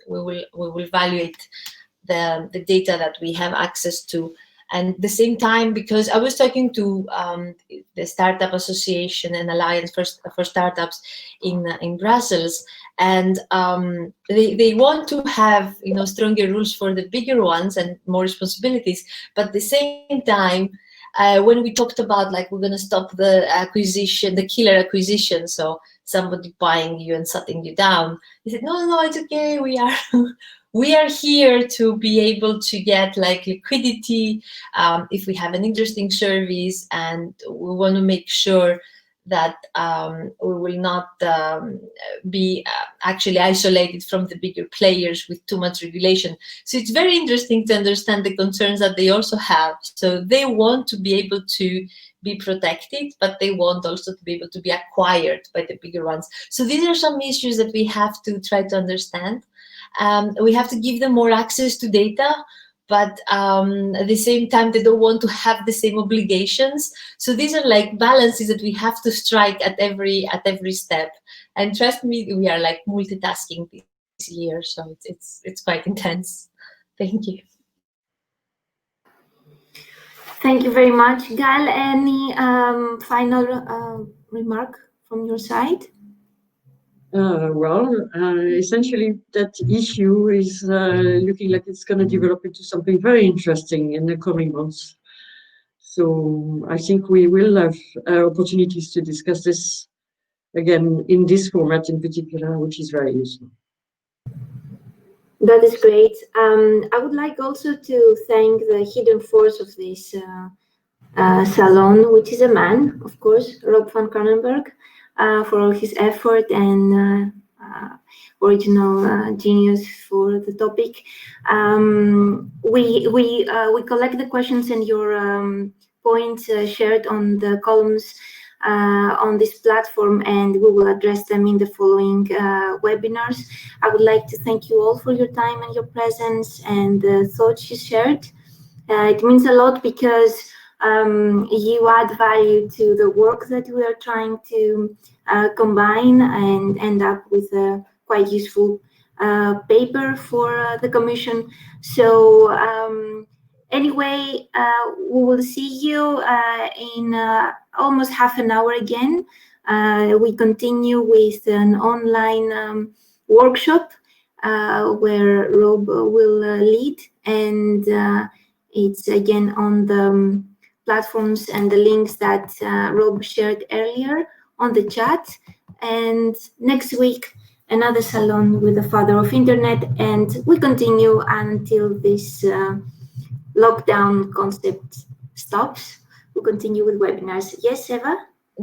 will evaluate the data that we have access to. And at the same time, because I was talking to the Startup Association and Alliance for Startups in Brussels, and they want to have stronger rules for the bigger ones and more responsibilities. But at the same time, when we talked about we're going to stop the acquisition, the killer acquisition, so somebody buying you and shutting you down, they said no, it's okay. We are here to be able to get liquidity if we have an interesting service, and we want to make sure that we will not be actually isolated from the bigger players with too much regulation. So it's very interesting to understand the concerns that they also have. So they want to be able to be protected, but they want also to be able to be acquired by the bigger ones. So these are some issues that we have to try to understand. We have to give them more access to data, but at the same time, they don't want to have the same obligations. So these are balances that we have to strike at every step. And trust me, we are multitasking this year, so it's quite intense. Thank you. Thank you very much, Gaëlle. Any final remark from your side? Essentially, that issue is looking like it's going to develop into something very interesting in the coming months. So I think we will have opportunities to discuss this again in this format in particular, which is very useful. That is great. I would like also to thank the hidden force of this salon, which is a man, of course, Rob van Kranenberg, for all his effort and original genius for the topic. We collect the questions and your points shared on the columns on this platform, and we will address them in the following webinars. I would like to thank you all for your time and your presence and the thoughts you shared. It means a lot because you add value to the work that we are trying to combine and end up with a quite useful paper for the Commission. So anyway, we will see you in almost half an hour again. We continue with an online workshop where Rob will lead, and it's again on the platforms and the links that Rob shared earlier on the chat. And next week, another salon with the father of internet, and we continue until this lockdown concept stops. We'll continue with webinars. Yes, Eva?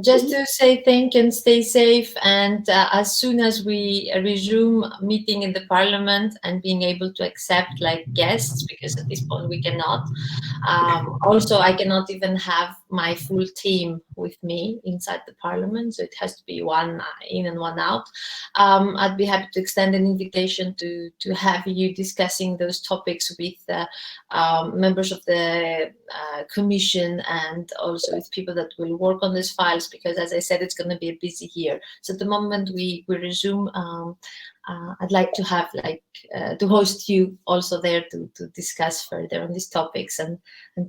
Just to say thank you and stay safe, and as soon as we resume meeting in the Parliament and being able to accept guests, because at this point we cannot. Also, I cannot even have my full team with me inside the Parliament, so it has to be one in and one out. I'd be happy to extend an invitation to have you discussing those topics with members of the Commission, and also with people that will work on these files, because as I said, it's going to be a busy year. So at the moment we resume, I'd like to have to host you also there to discuss further on these topics, and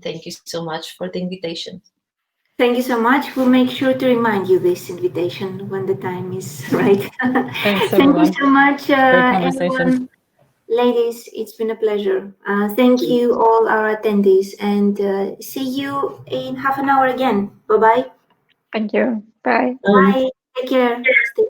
thank you so much for the invitation. Thank you so much. We'll make sure to remind you this invitation when the time is right. Thanks, Thank you so much, Great conversation. everyone. Ladies, it's been a pleasure. Thank you all our attendees, and see you in half an hour again. Bye-bye. Thank you. Bye. Bye. Take care. Stay